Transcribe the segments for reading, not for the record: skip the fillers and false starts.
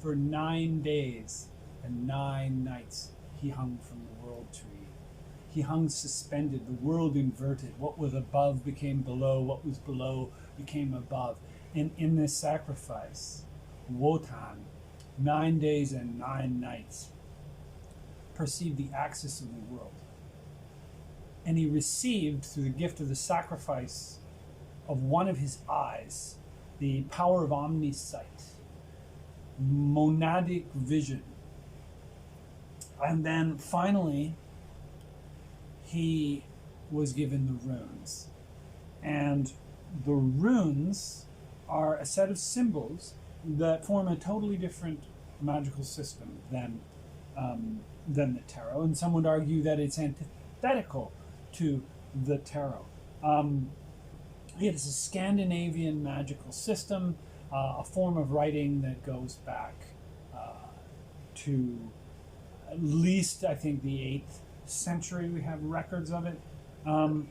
For 9 days and 9 nights he hung from the world tree. He hung suspended, the world inverted. What was above became below, what was below became above. And in this sacrifice, Wotan, 9 days and 9 nights, perceived the axis of the world. And he received, through the gift of the sacrifice of one of his eyes, the power of omniscience, monadic vision. And then finally, he was given the runes. And the runes are a set of symbols that form a totally different magical system than the tarot. And some would argue that it's antithetical to the tarot. It is a Scandinavian magical system, a form of writing that goes back to at least, I think, the 8th century. We have records of it. And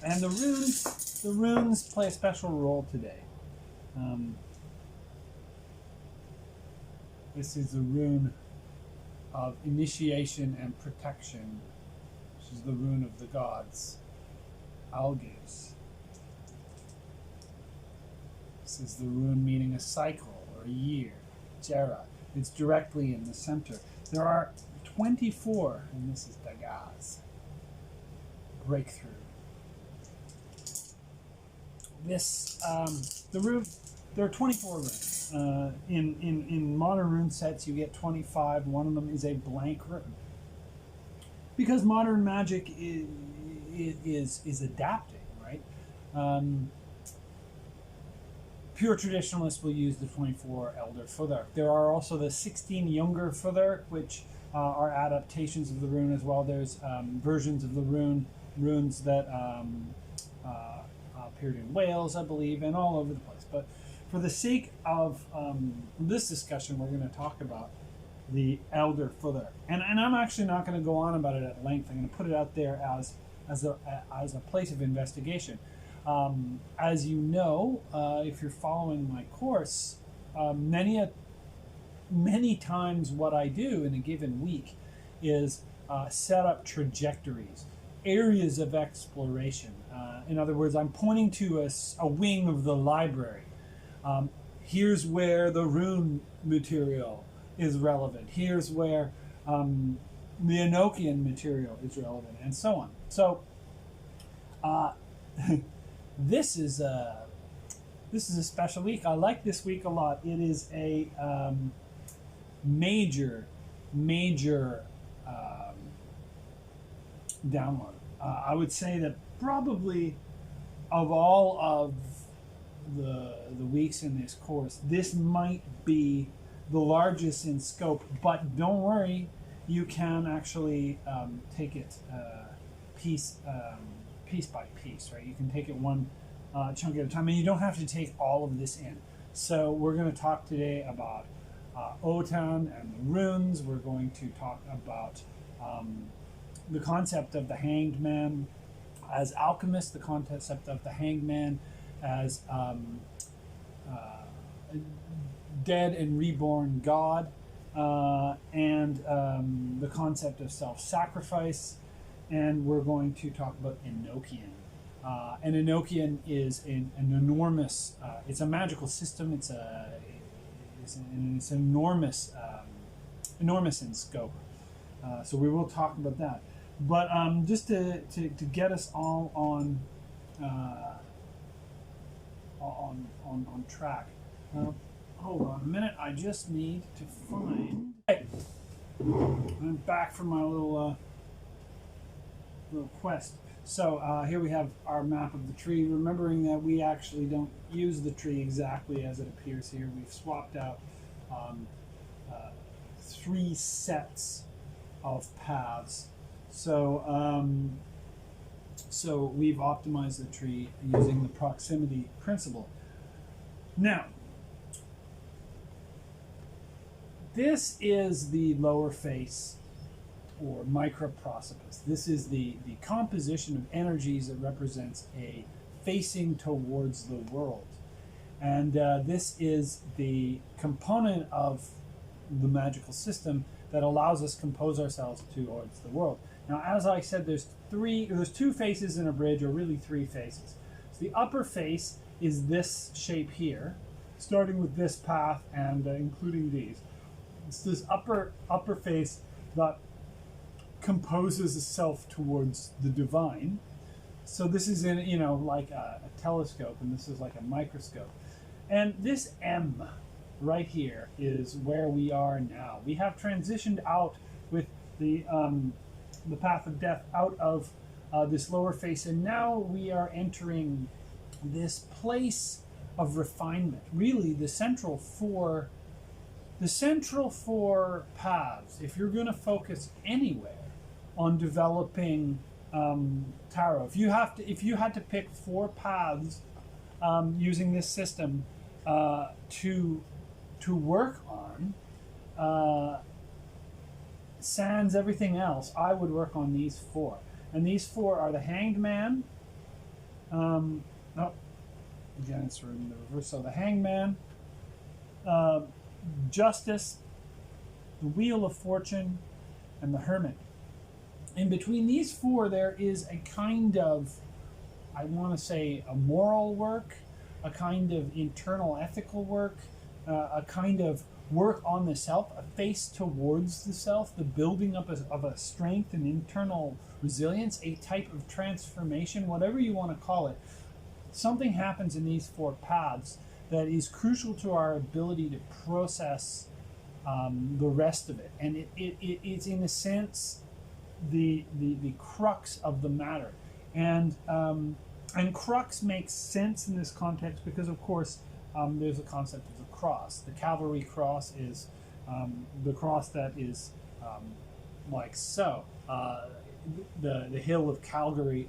the runes play a special role today. This is the rune of initiation and protection. This is the rune of the gods, Alges. This is the rune meaning a cycle or a year, Jera. It's directly in the center. There are 24, and this is Dagaz. Breakthrough. This, the rune, there are 24 runes. In modern rune sets, you get 25. One of them is a blank rune. Because modern magic is adapting, right? Pure traditionalists will use the 24 Elder Futhark. There are also the 16 Younger Futhark, which are adaptations of the rune as well. There's versions of the runes that appeared in Wales, I believe, and all over the place. But for the sake of this discussion, we're going to talk about the Elder Futhark. And I'm actually not going to go on about it at length. I'm going to put it out there as a place of investigation. As you know, if you're following my course, many times what I do in a given week is set up trajectories, areas of exploration. In other words, I'm pointing to a wing of the library. Here's where the rune material is relevant. Here's where the Enochian material is relevant, and so on. So this is a special week. I like this week a lot. It is a major download. I would say that probably of all of the weeks in this course, this might be the largest in scope. But don't worry, you can actually take it piece by piece, right? You can take it one chunk at a time, and you don't have to take all of this in. So we're going to talk today about Wotan and the runes. We're going to talk about the concept of the Hanged Man as alchemist, the concept of the Hanged Man as dead and reborn god, and the concept of self-sacrifice. And we're going to talk about Enochian. And Enochian is an enormous, it's a magical system. It's enormous, enormous in scope. So we will talk about that. But just to get us all on track. Hold on a minute. I just need to find. Hey, I'm back from my little quest. So here we have our map of the tree, remembering that we actually don't use the tree exactly as it appears here. We've swapped out 3 sets of paths. So so we've optimized the tree using the proximity principle. Now, this is the lower face or microprosopis. This is the composition of energies that represents a facing towards the world. And this is the component of the magical system that allows us to compose ourselves towards the world. Now, as I said, there's two faces in a bridge, or really three faces. So the upper face is this shape here, starting with this path and including these. It's this upper face that composes itself towards the divine. So this is in, like a telescope, and this is like a microscope. And this M right here is where we are now. We have transitioned out with the path of death out of this lower face, and now we are entering this place of refinement. Really, the central four paths. If you're going to focus anywhere on developing tarot, if you had to pick four paths using this system to work on, sans everything else, I would work on these four. And these four are the Hanged Man. Again, it's in the reverse. So the Hangman, Justice, the Wheel of Fortune, and the Hermit. In between these four, there is a kind of, I want to say, a moral work, a kind of internal ethical work, a kind of work on the self, a face towards the self, the building up of a strength and internal resilience, a type of transformation, whatever you want to call it. Something happens in these four paths that is crucial to our ability to process the rest of it. And it's in a sense the crux of the matter. And crux makes sense in this context because, of course, there's a concept of the cross. The cavalry cross is the cross that is like so. The hill of cavalry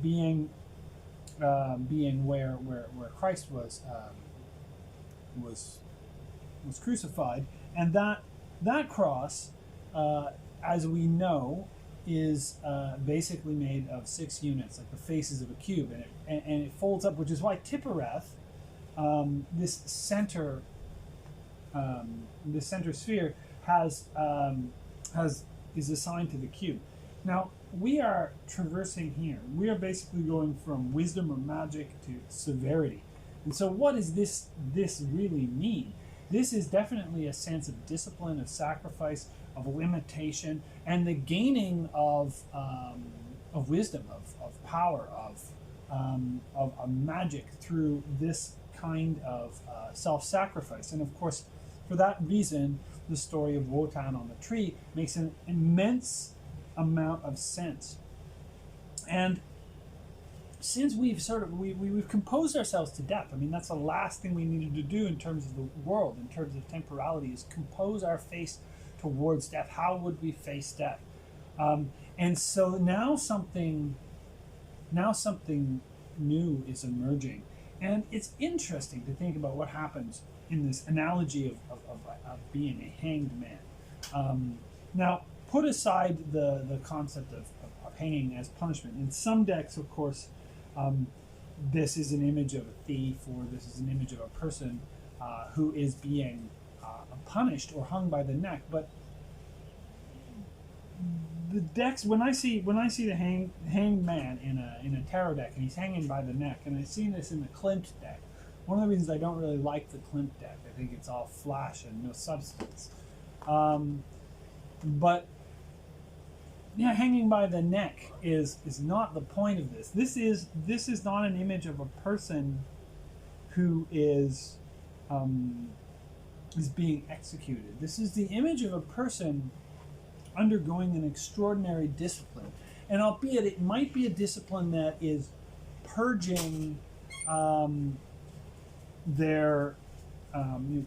being where Christ was crucified, and that cross, as we know, is basically made of 6 units, like the faces of a cube, and it folds up, which is why Tippereth, this center sphere, is assigned to the cube. Now, we are traversing here. We are basically going from wisdom or magic to severity. And so what does this really mean? This is definitely a sense of discipline, of sacrifice, of limitation, and the gaining of wisdom, of power, of magic through this kind of self-sacrifice. And of course, for that reason, the story of Wotan on the tree makes an immense amount of sense. And since we've composed ourselves to death, I mean, that's the last thing we needed to do in terms of the world, in terms of temporality, is compose our face towards death. How would we face death? And so now something new is emerging, and it's interesting to think about what happens in this analogy of being a hanged man. Now, put aside the concept of hanging as punishment. In some decks, of course, this is an image of a thief, or this is an image of a person who is being punished or hung by the neck. But the decks, when I see the hanged man in a tarot deck, and he's hanging by the neck, and I've seen this in the Klimt deck. One of the reasons I don't really like the Klimt deck, I think it's all flash and no substance. But yeah, hanging by the neck is not the point of this. This is not an image of a person who is being executed. This is the image of a person undergoing an extraordinary discipline, and albeit it might be a discipline that is purging their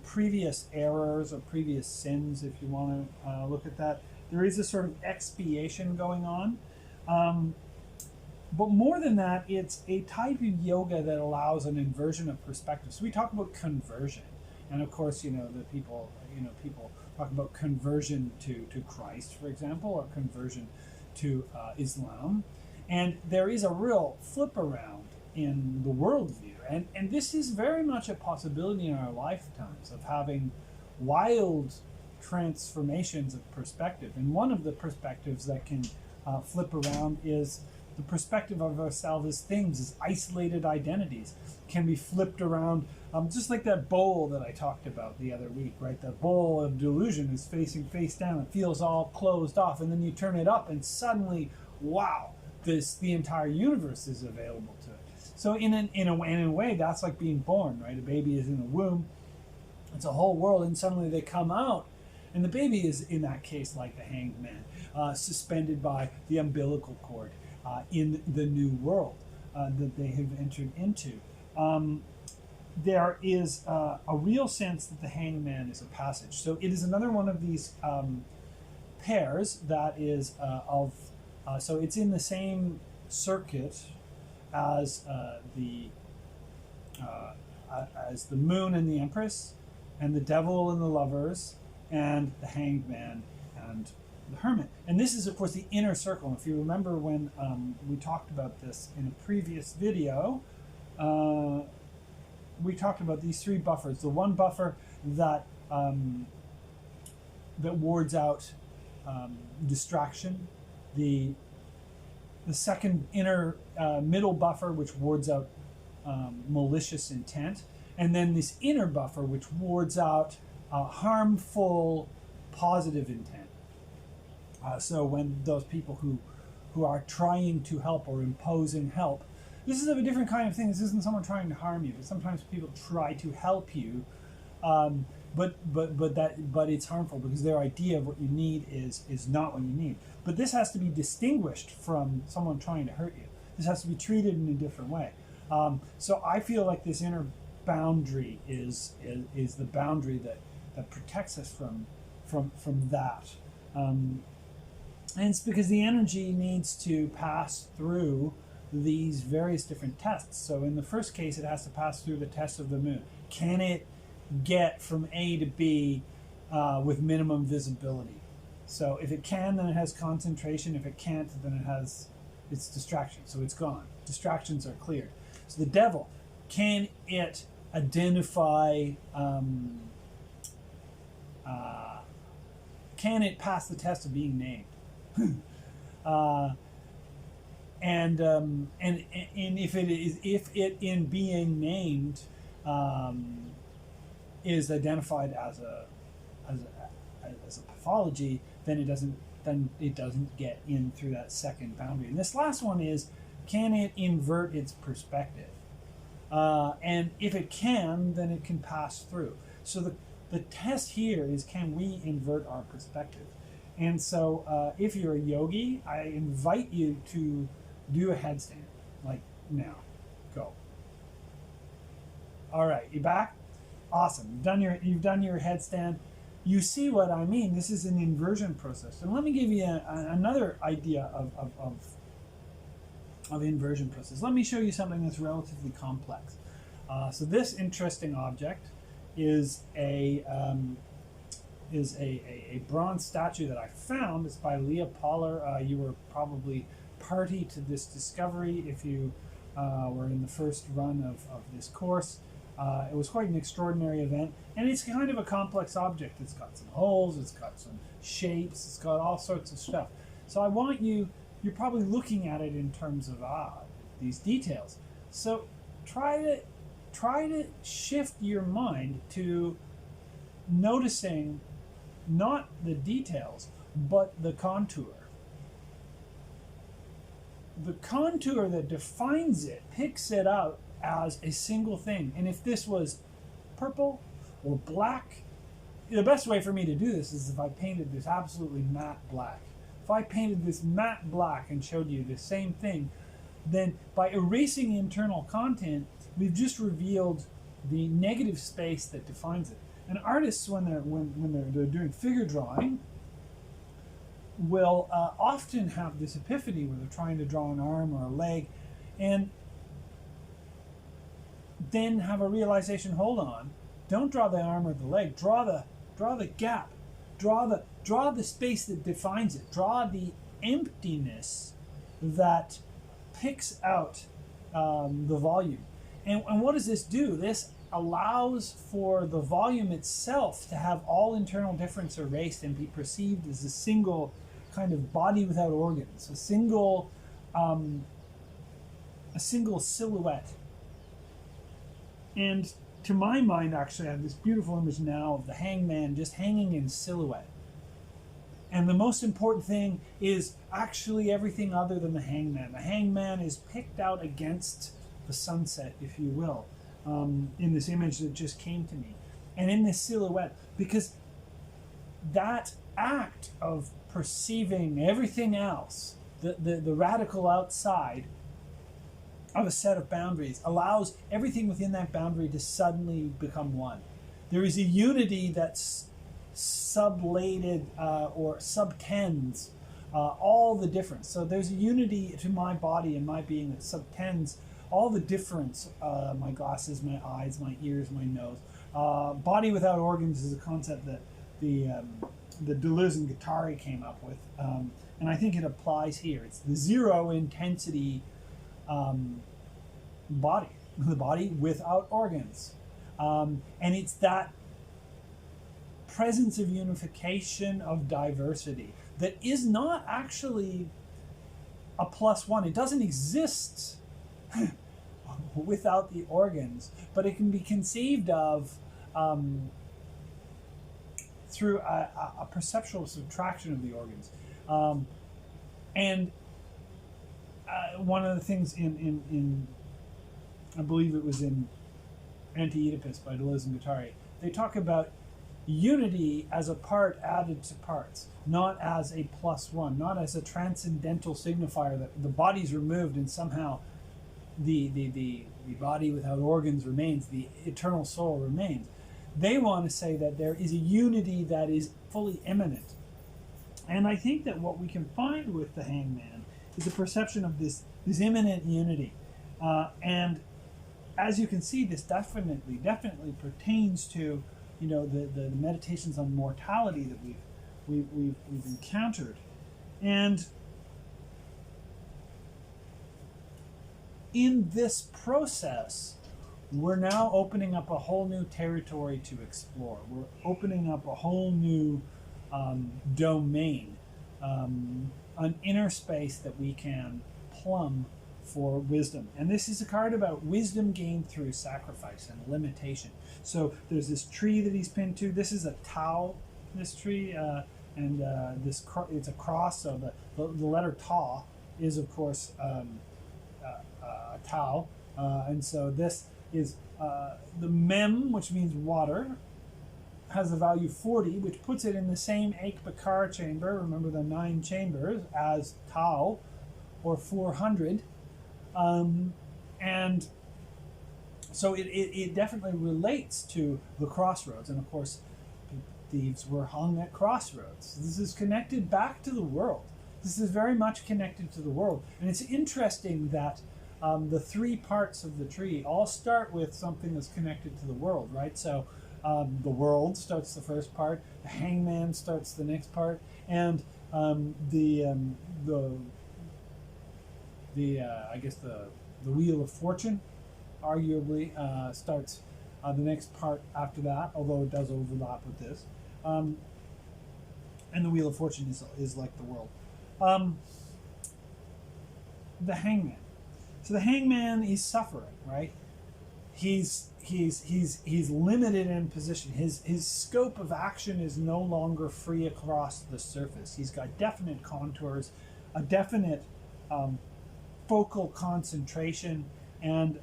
previous errors or previous sins, if you want to look at that. There is a sort of expiation going on. But more than that, it's a type of yoga that allows an inversion of perspective. So we talk about conversion. And of course, people talk about conversion to Christ, for example, or conversion to Islam. And there is a real flip around in the worldview, and this is very much a possibility in our lifetimes of having wild transformations of perspective. And one of the perspectives that can flip around is the perspective of ourselves as things, as isolated identities, can be flipped around, just like that bowl that I talked about the other week, right? The bowl of delusion is facing face down. It feels all closed off, and then you turn it up, and suddenly, wow, the entire universe is available to it. So in a way, that's like being born, right? A baby is in a womb. It's a whole world, and suddenly they come out, and the baby is, in that case, like the Hanged Man, suspended by the umbilical cord in the new world that they have entered into. There is a real sense that the Hanged Man is a passage. So it is another one of these pairs that is so it's in the same circuit as the moon and the Empress, and the devil and the lovers, and the Hanged Man and the hermit. And this is, of course, the inner circle. If you remember when we talked about this in a previous video, we talked about these three buffers. The one buffer that that wards out distraction. The second inner middle buffer, which wards out malicious intent. And then this inner buffer, which wards out harmful positive intent. So when those people who are trying to help or imposing help, this is a different kind of thing. This isn't someone trying to harm you, but sometimes people try to help you, but it's harmful because their idea of what you need is not what you need. But this has to be distinguished from someone trying to hurt you. This has to be treated in a different way. So I feel like this inner boundary is the boundary that protects us from that. And it's because the energy needs to pass through these various different tests. So in the first case, it has to pass through the test of the moon. Can it get from A to B with minimum visibility? So if it can, then it has concentration. If it can't, then it's distraction. So it's gone. Distractions are cleared. So the devil, can it identify, can it pass the test of being named? And if it in being named is identified as a pathology, then it doesn't get in through that second boundary. And this last one is, can it invert its perspective? And if it can, then it can pass through. So the test here is, can we invert our perspective? And so if you're a yogi, I invite you to do a headstand, like now. Go. All right, you back? Awesome. You've done your headstand. You see what I mean. This is an inversion process. And let me give you another idea of inversion process. Let me show you something that's relatively complex. So this interesting object is a bronze statue that I found. It's by Leah Poller. You were probably party to this discovery if you were in the first run of this course. It was quite an extraordinary event, and it's kind of a complex object. It's got some holes, it's got some shapes, it's got all sorts of stuff. So I want you're probably looking at it in terms of these details. So try to shift your mind to noticing not the details, but the contour. The contour that defines it picks it out as a single thing. And if this was purple or black, the best way for me to do this is if I painted this absolutely matte black. If I painted this matte black and showed you the same thing, then by erasing internal content, we've just revealed the negative space that defines it. And artists, when they're doing figure drawing, will often have this epiphany where they're trying to draw an arm or a leg, and then have a realization, hold on, don't draw the arm or the leg, draw the gap, draw the space that defines it, draw the emptiness that picks out the volume. And what does this do? This allows for the volume itself to have all internal difference erased and be perceived as a single kind of body without organs, a single silhouette. And to my mind, actually, I have this beautiful image now of the hangman just hanging in silhouette. And the most important thing is actually everything other than the hangman. The hangman is picked out against the sunset, if you will, in this image that just came to me. And in this silhouette, because that act of perceiving everything else, the radical outside of a set of boundaries, allows everything within that boundary to suddenly become one. There is a unity that's sublated or subtends all the difference. So there's a unity to my body and my being that subtends all the difference, my glasses, my eyes, my ears, my nose. Body without organs is a concept that the Deleuze and Guattari came up with, and I think it applies here. It's the zero intensity body, the body without organs, and it's that presence of unification, of diversity, that is not actually a plus one. It doesn't exist without the organs, but it can be conceived of through a perceptual subtraction of the organs. And one of the things in I believe it was in Anti-Oedipus by Deleuze and Guattari, they talk about unity as a part added to parts, not as a plus one, not as a transcendental signifier that the body's removed and somehow the body without organs remains, the eternal soul remains. They want to say that there is a unity that is fully immanent. And I think that what we can find with the hangman is a perception of this immanent unity. And as you can see, this definitely pertains to, you know, the meditations on mortality that we've encountered. And in this process, we're now opening up a whole new territory to explore. We're opening up a whole new domain, an inner space that we can plumb for wisdom. And this is a card about wisdom gained through sacrifice and limitation. So there's this tree that he's pinned to. This is a Tau, this tree, and it's a cross. So the letter Ta is, of course, a Tau. And so this is the Mem, which means water, has a value 40, which puts it in the same Ekbakar chamber, remember the 9 chambers, as Tau, or 400. And so it definitely relates to the crossroads. And of course, thieves were hung at crossroads. This is connected back to the world. This is very much connected to the world. And it's interesting that the 3 parts of the tree all start with something that's connected to the world, right? So the world starts the first part, the hangman starts the next part, and I guess the Wheel of Fortune arguably starts the next part after that, although it does overlap with this. And the Wheel of Fortune is like the world. The hangman. So the hangman is suffering, right? He's limited in position. His scope of action is no longer free across the surface. He's got definite contours, a definite focal concentration, and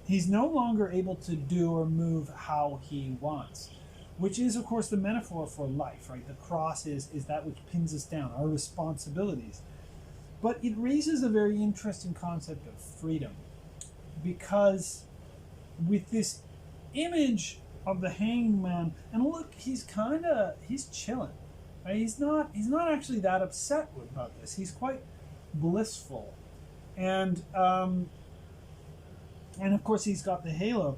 he's no longer able to do or move how he wants, which is, of course, the metaphor for life, right? The cross is that which pins us down, our responsibilities. But it raises a very interesting concept of freedom, because with this image of the hangman, and look, he's chilling, right? He's not actually that upset about this. He's quite blissful, and of course he's got the halo,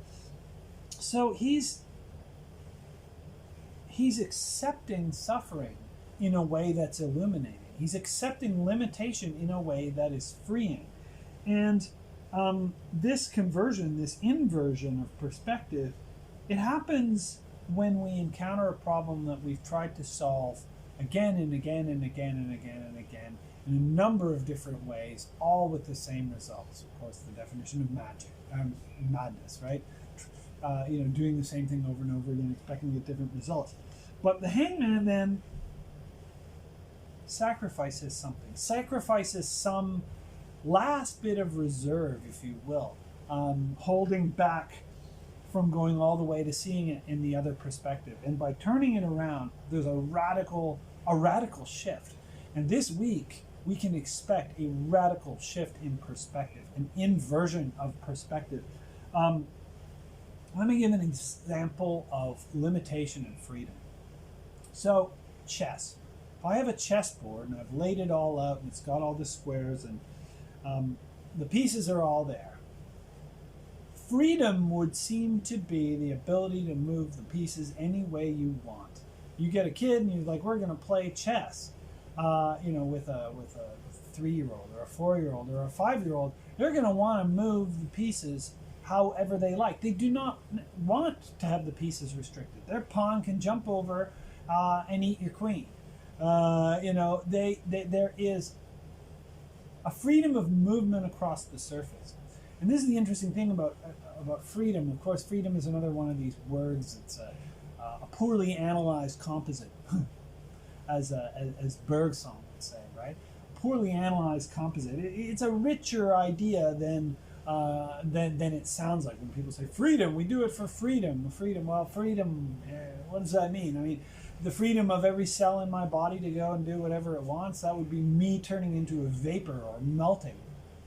so he's accepting suffering in a way that's illuminating. He's accepting limitation in a way that is freeing, and this conversion, this inversion of perspective, it happens when we encounter a problem that we've tried to solve again and again and again and again and again in a number of different ways, all with the same results. Of course, the definition of magic, madness, right? Doing the same thing over and over again, expecting to get different results. But the hangman then sacrifices something, sacrifices some last bit of reserve, if you will, holding back from going all the way to seeing it in the other perspective. And by turning it around, there's a radical shift. And this week, we can expect a radical shift in perspective, an inversion of perspective. Let me give an example of limitation and freedom. So, chess. If I have a chessboard and I've laid it all out and it's got all the squares and the pieces are all there, freedom would seem to be the ability to move the pieces any way you want. You get a kid and you're like, we're going to play chess, with a 3-year-old or a 4-year-old or a 5-year-old. They're going to want to move the pieces however they like. They do not want to have the pieces restricted. Their pawn can jump over and eat your queen. There is a freedom of movement across the surface. And this is the interesting thing about freedom. Of course, freedom is another one of these words. It's a poorly analyzed composite, as Bergson would say, right? Poorly analyzed composite. It's a richer idea than it sounds like when people say freedom. We do it for freedom. Freedom. Well, freedom. What does that mean? I mean, the freedom of every cell in my body to go and do whatever it wants. That would be me turning into a vapor or melting,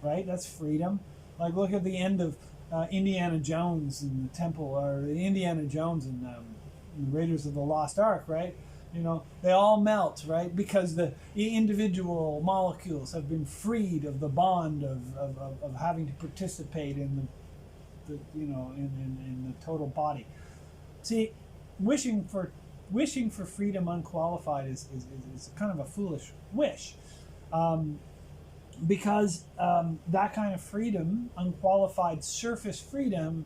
right? That's freedom. Like, look at the end of Indiana Jones and the Temple, or Indiana Jones and the Raiders of the Lost Ark, right? They all melt, right? Because the individual molecules have been freed of the bond of having to participate in in the total body. See, wishing for freedom unqualified is kind of a foolish wish. Because that kind of freedom, unqualified surface freedom,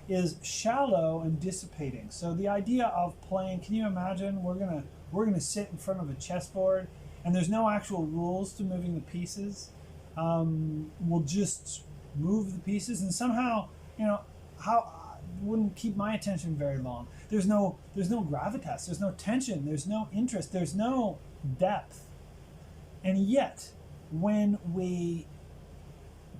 is shallow and dissipating. So the idea of playing, can you imagine we're gonna sit in front of a chessboard and there's no actual rules to moving the pieces. We'll just move the pieces and somehow, wouldn't keep my attention very long. There's no gravitas, there's no tension, there's no interest, there's no depth. And yet, when we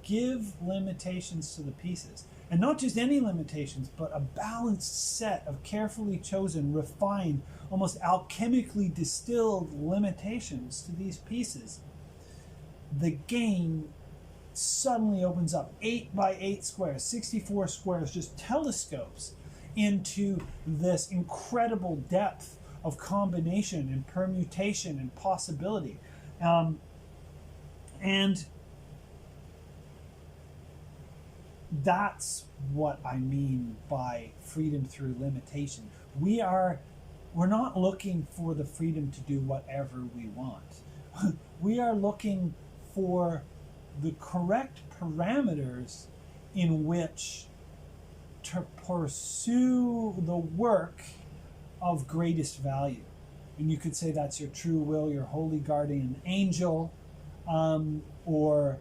give limitations to the pieces, and not just any limitations, but a balanced set of carefully chosen, refined, almost alchemically distilled limitations to these pieces, the game suddenly opens up. 8 by 8 squares, 64 squares, just telescopes into this incredible depth of combination and permutation and possibility. And that's what I mean by freedom through limitation. We're not looking for the freedom to do whatever we want. We are looking for the correct parameters in which to pursue the work of greatest value. And you could say that's your true will, your holy guardian angel, or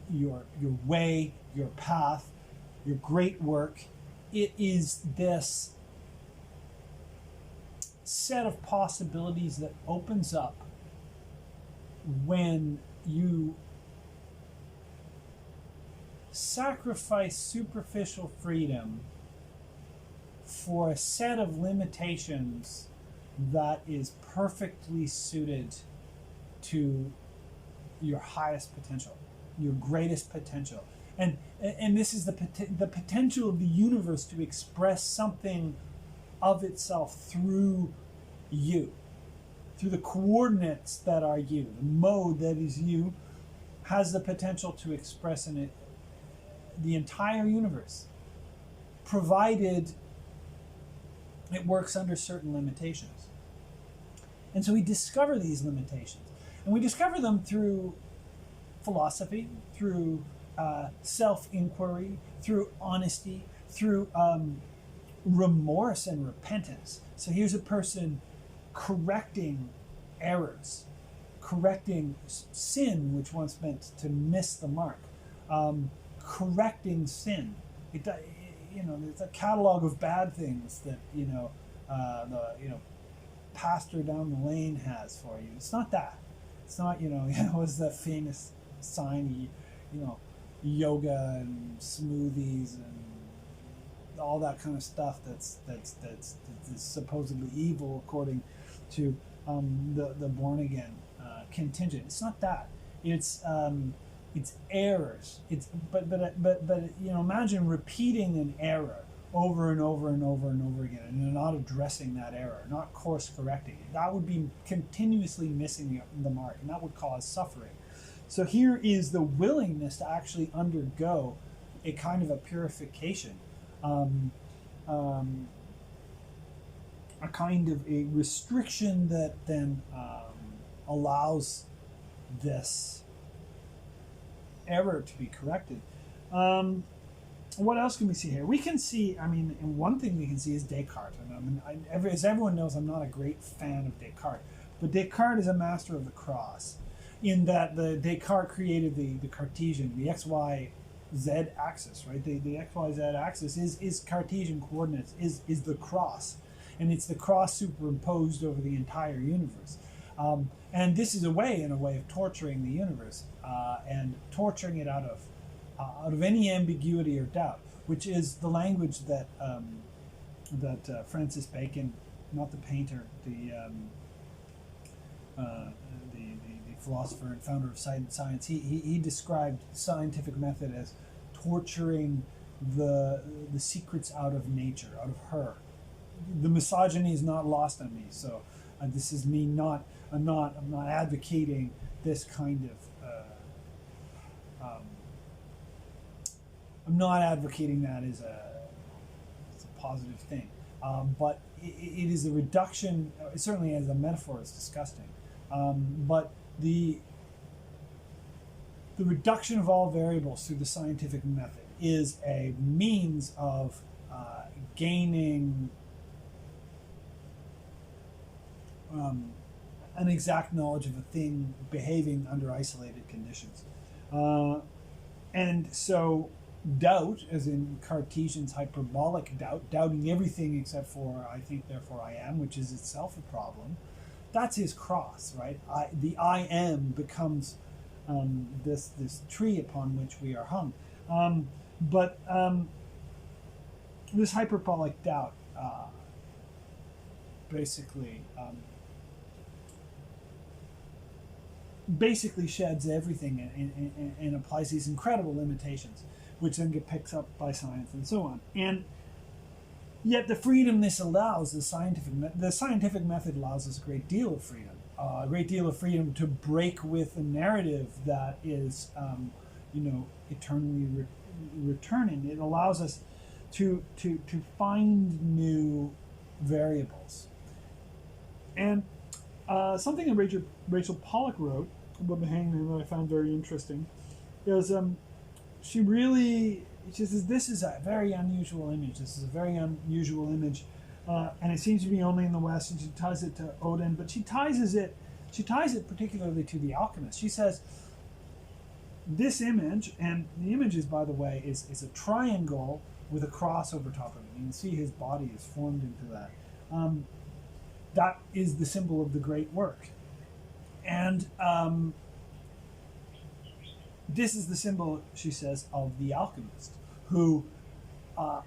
your way, your path, your great work. It is this set of possibilities that opens up when you sacrifice superficial freedom for a set of limitations that is perfectly suited to your highest potential, your greatest potential. And this is the potential of the universe to express something of itself through you, through the coordinates that are you. The mode that is you has the potential to express in it the entire universe, provided it works under certain limitations. And so we discover these limitations. And we discover them through philosophy, through self-inquiry, through honesty, through remorse and repentance. So here's a person correcting errors, correcting sin, which once meant to miss the mark, correcting sin. There's a catalog of bad things that the pastor down the lane has for you. It's not that. It's not what's that famous sign? Yoga and smoothies and all that kind of stuff that's supposedly evil according to the born again contingent. It's not that. It's errors. But imagine repeating an error over and over and over and over again, and not addressing that error, not course correcting it. That would be continuously missing the mark, and that would cause suffering. So here is the willingness to actually undergo a kind of a purification, a kind of a restriction that then allows this error to be corrected. What else can we see here? We can see, and one thing we can see is Descartes. As everyone knows, I'm not a great fan of Descartes, but Descartes is a master of the cross, in that Descartes created the Cartesian, the XYZ axis, right? The XYZ axis is Cartesian coordinates, is the cross, and it's the cross superimposed over the entire universe. And this is a way of torturing the universe, and torturing it out of any ambiguity or doubt, which is the language that Francis Bacon, not the painter, the philosopher and founder of science, he described scientific method as torturing the secrets out of nature, out of her. The misogyny is not lost on me, so this is me I'm not advocating this kind of I'm not advocating that as a positive thing, but it is a reduction. Certainly, as a metaphor, it's disgusting. But the reduction of all variables through the scientific method is a means of gaining an exact knowledge of a thing behaving under isolated conditions. And so doubt, as in Cartesian's hyperbolic doubt, doubting everything except for I think, therefore I am, which is itself a problem, that's his cross, right? The I am becomes this tree upon which we are hung. But this hyperbolic doubt basically sheds everything and applies these incredible limitations, which then get picked up by science and so on. And yet the freedom this allows, the scientific method allows us a great deal of freedom, to break with a narrative that is, eternally returning. It allows us to find new variables. And something that Rachel Pollack wrote about the Hangman that I found very interesting is she says this is a very unusual image. This is a very unusual image, and it seems to be only in the West. And she ties it to Odin, but she ties it particularly to the alchemist. She says this image, and the image is, by the way, is a triangle with a cross over top of it. You can see his body is formed into that. That is the symbol of the great work. And this is the symbol, she says, of the alchemist, who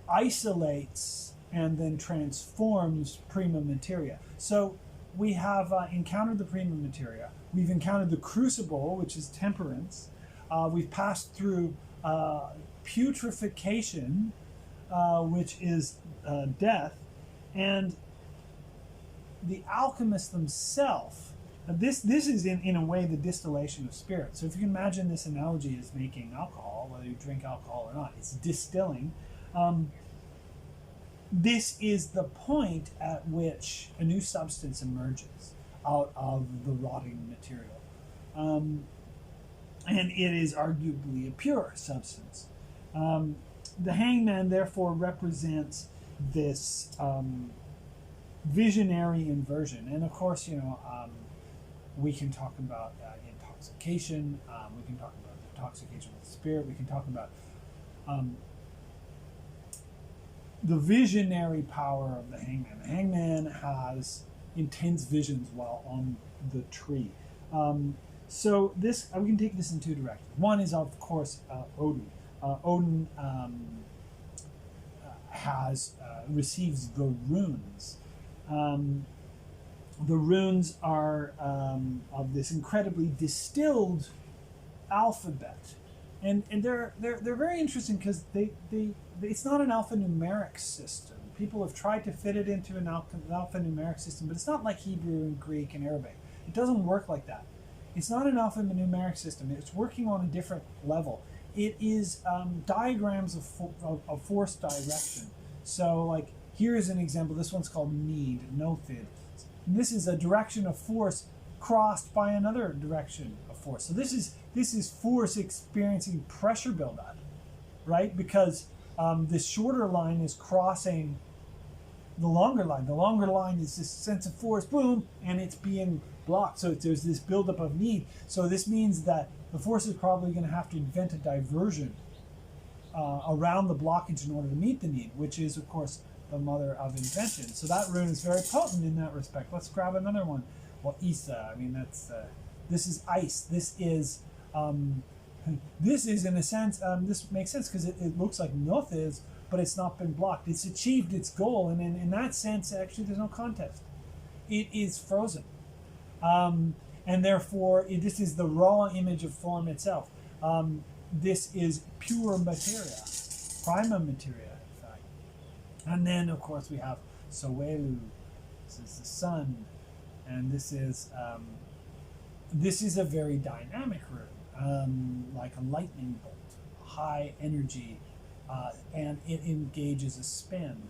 isolates and then transforms prima materia. So we have encountered the prima materia. We've encountered the crucible, which is temperance. We've passed through putrefaction, which is death. And the alchemists themselves, this is in a way the distillation of spirit. So if you can imagine this analogy as making alcohol, whether you drink alcohol or not, it's distilling. This is the point at which a new substance emerges out of the rotting material. and it is arguably a pure substance. The hangman therefore represents this visionary inversion, and of course, we can talk about intoxication. We can talk about intoxication with the spirit. We can talk about the visionary power of the hangman. The hangman has intense visions while on the tree. So this, we can take this in two directions. One is, of course, Odin. Odin receives the runes. The runes are of this incredibly distilled alphabet, and they're very interesting because they it's not an alphanumeric system. People have tried to fit it into an alphanumeric system, but it's not like Hebrew and Greek and Arabic. It doesn't work like that. It's not an alphanumeric system. It's working on a different level. It is diagrams of force direction. So, like, here's an example. This one's called need, nothid. This is a direction of force crossed by another direction of force. So this is force experiencing pressure buildup, right? Because this shorter line is crossing the longer line. The longer line is this sense of force, boom, and it's being blocked. So there's this buildup of need. So this means that the force is probably going to have to invent a diversion around the blockage in order to meet the need, which is, of course, the mother of invention. So that rune is very potent in that respect. Let's grab another one. Well, Isa, I mean, this is ice. This is in a sense, this makes sense because it looks like Noth is, but it's not been blocked. It's achieved its goal, and in that sense, actually, there's no contest. It is frozen. And therefore, this is the raw image of form itself. This is pure materia, prima materia, in fact. And then, of course, we have Soelu. This is the sun, and this is a very dynamic rune, like a lightning bolt, high energy, and it engages a spin.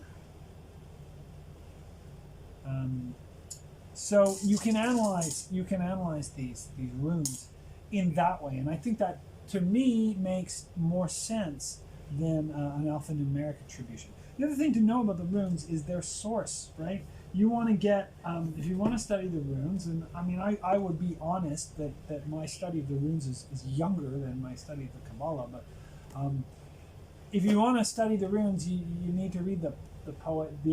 So you can analyze these runes in that way, and I think that to me makes more sense than an alphanumeric attribution. The other thing to know about the runes is their source, right? You want to get, if you want to study the runes, and I mean, I would be honest that my study of the runes is younger than my study of the Kabbalah, but if you want to study the runes, you need to read the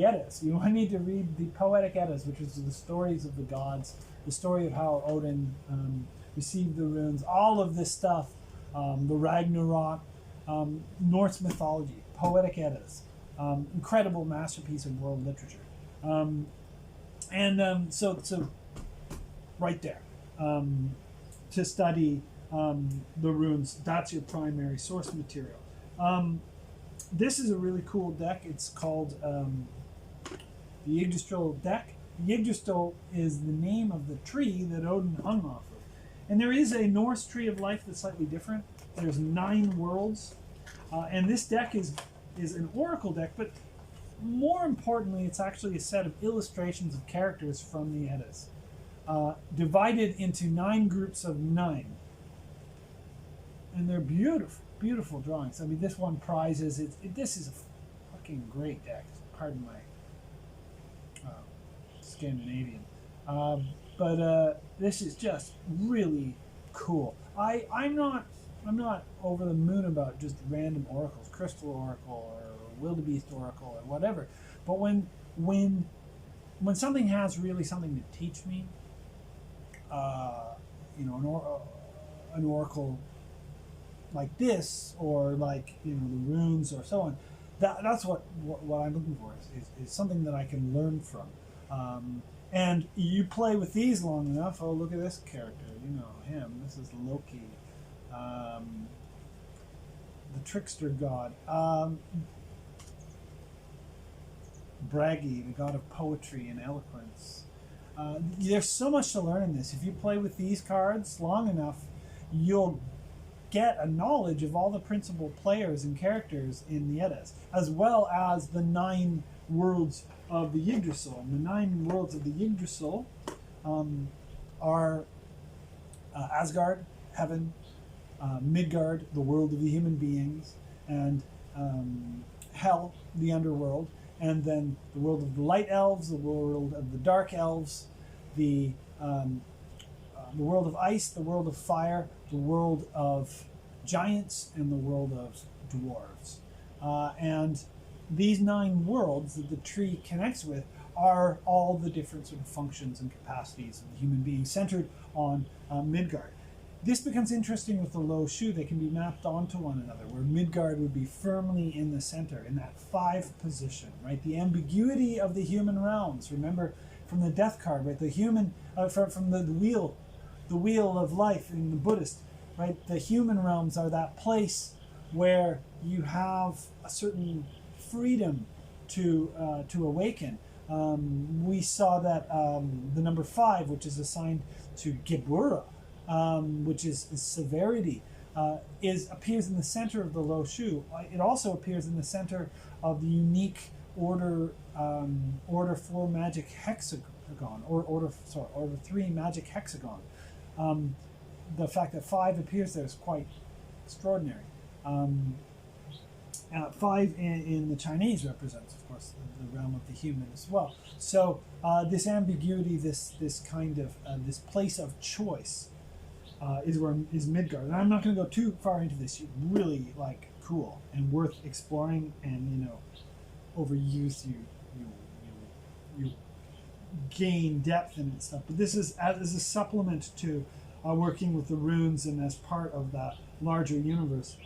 Eddas. You need to read the poetic Eddas, which is the stories of the gods, the story of how Odin received the runes, all of this stuff, the Ragnarok, Norse mythology, poetic Eddas, incredible masterpiece of world literature. So right there, to study the runes, that's your primary source material. This is a really cool deck. It's called the Yggdrasil deck. Yggdrasil is the name of the tree that Odin hung off of. And there is a Norse tree of life that's slightly different. There's 9 worlds. And this deck is an oracle deck, but more importantly, it's actually a set of illustrations of characters from the Eddas, divided into 9 groups of 9. And they're beautiful, beautiful drawings. I mean, this one prizes it. This is a fucking great deck. Pardon my Scandinavian. But this is just really cool. I'm not over the moon about just random oracles, crystal oracle or wildebeest oracle or whatever. But when something has really something to teach me, an oracle like this, or like the runes or so on, that's what I'm looking for is something that I can learn from. And you play with these long enough. Oh, look at this character. You know him. This is Loki, the trickster god. Bragi, the god of poetry and eloquence. There's so much to learn in this. If you play with these cards long enough, you'll get a knowledge of all the principal players and characters in the Eddas, as well as the 9 worlds of the Yggdrasil. And the 9 worlds of the Yggdrasil are Asgard, heaven, Midgard, the world of the human beings, and Hell, the underworld, and then the world of the light elves, the world of the dark elves, the world of ice, the world of fire, the world of giants, and the world of dwarves. And these 9 worlds that the tree connects with are all the different sort of functions and capacities of the human being centered on Midgard. This becomes interesting with the low shu. They can be mapped onto one another, where Midgard would be firmly in the center, in that 5 position, right? The ambiguity of the human realms. Remember from the death card, right? The human, from the wheel of life in the Buddhist, right? The human realms are that place where you have a certain freedom to awaken. We saw that the number 5, which is assigned to Gebura, which is severity, appears in the center of the low shu. It also appears in the center of the unique order 4 magic hexagon, order 3 magic hexagon. The fact that 5 appears there is quite extraordinary. 5 in the Chinese represents, of course, the realm of the human as well. So this ambiguity, this kind of this place of choice, is Midgard. And I'm not going to go too far into this. It's really cool and worth exploring. And over use you gain depth in it and stuff. But this is as a supplement to working with the runes and as part of that larger universe.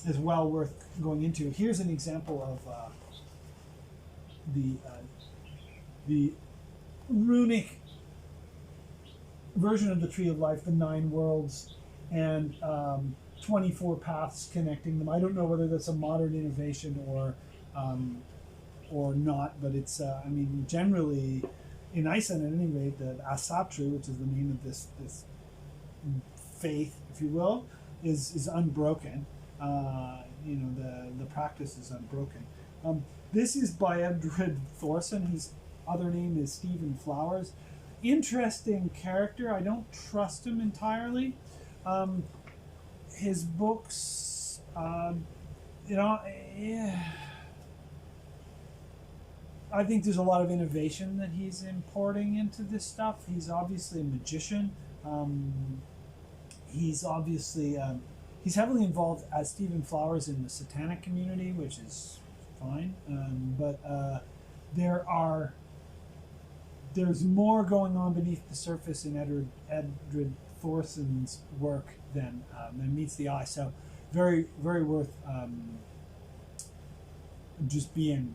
Is well worth going into. Here's an example of the runic version of the Tree of Life, the 9 worlds, and 24 paths connecting them. I don't know whether that's a modern innovation or not, but it's generally in Iceland at any rate, the Asatru, which is the name of this faith, if you will, is unbroken. The practice is unbroken. This is by Edred Thorson. His other name is Stephen Flowers. Interesting character. I don't trust him entirely. His books, I think there's a lot of innovation that he's importing into this stuff. He's obviously a magician. He's obviously he's heavily involved as Stephen Flowers in the satanic community, which is fine. But there's more going on beneath the surface in Edred Thorson's work than meets the eye. So very, very worth just being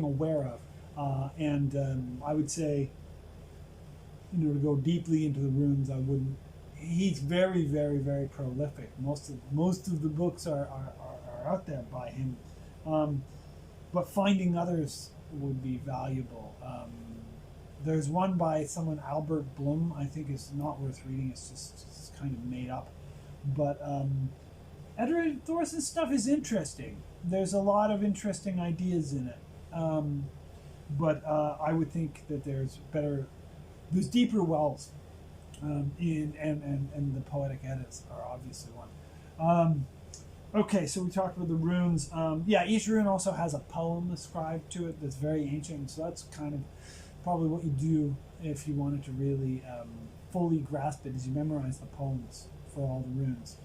aware of. And I would say, to go deeply into the runes, I wouldn't. He's very, very, very prolific. Most of the books are out there by him, but finding others would be valuable. There's one by someone, Albert Blum, I think is not worth reading. It's kind of made up. But Edred Thorson's stuff is interesting. There's a lot of interesting ideas in it. But I would think that there's deeper wells. And the poetic edits are obviously one. Okay, so we talked about the runes. Each rune also has a poem ascribed to it that's very ancient, so that's kind of probably what you do if you wanted to really fully grasp it, is you memorize the poems for all the runes.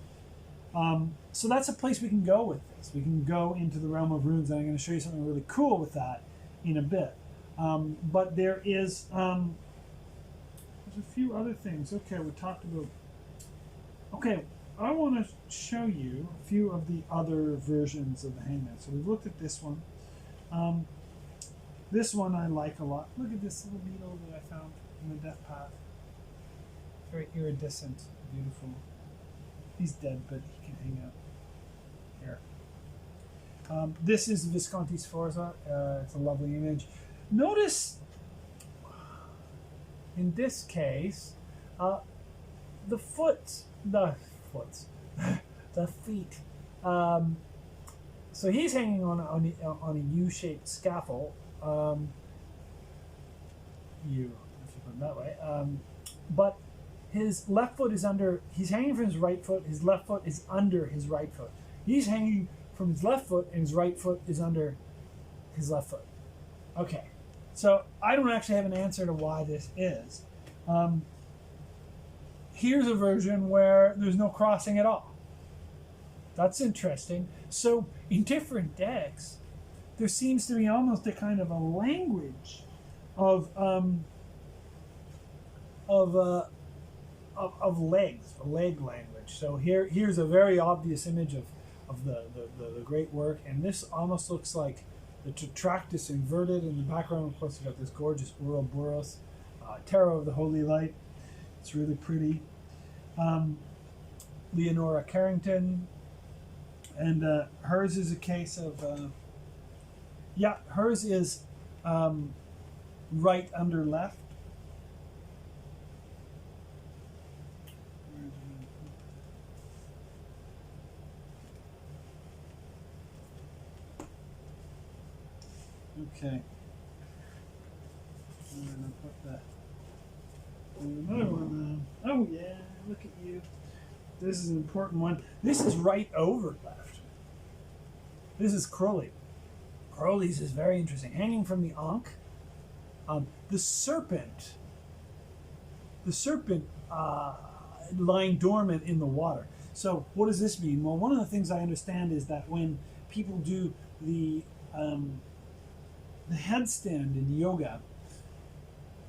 So that's a place we can go with this. We can go into the realm of runes, and I'm going to show you something really cool with that in a bit. But there's a few other things. Okay, we talked about... Okay, I want to show you a few of the other versions of the Hangman. So we've looked at this one. This one I like a lot. Look at this little beetle that I found in the death path. Very iridescent, beautiful. He's dead, but he can hang out here. This is Visconti Sforza. It's a lovely image. Notice, in this case, the feet. So he's hanging on a U-shaped scaffold. U, if you put it that way. But his left foot is under, he's hanging from his right foot, his left foot is under his right foot. He's hanging from his left foot, and his right foot is under his left foot. Okay, so I don't actually have an answer to why this is. Here's a version where there's no crossing at all. That's interesting. So in different decks, there seems to be almost a kind of a language of legs, a leg language. So here's a very obvious image of the great work, and this almost looks like the Tetractys inverted. In the background, of course, you've got this gorgeous Ouroboros, Tarot of the Holy Light. It's really pretty. Leonora Carrington, and hers is a case of, hers is right under left. Okay. I'm going to put that. Another one. Oh yeah, look at you. This is an important one. This is right over left. This is Crowley. Crowley's is very interesting. Hanging from the Ankh. The serpent lying dormant in the water. So what does this mean? Well, one of the things I understand is that when people do the headstand in yoga,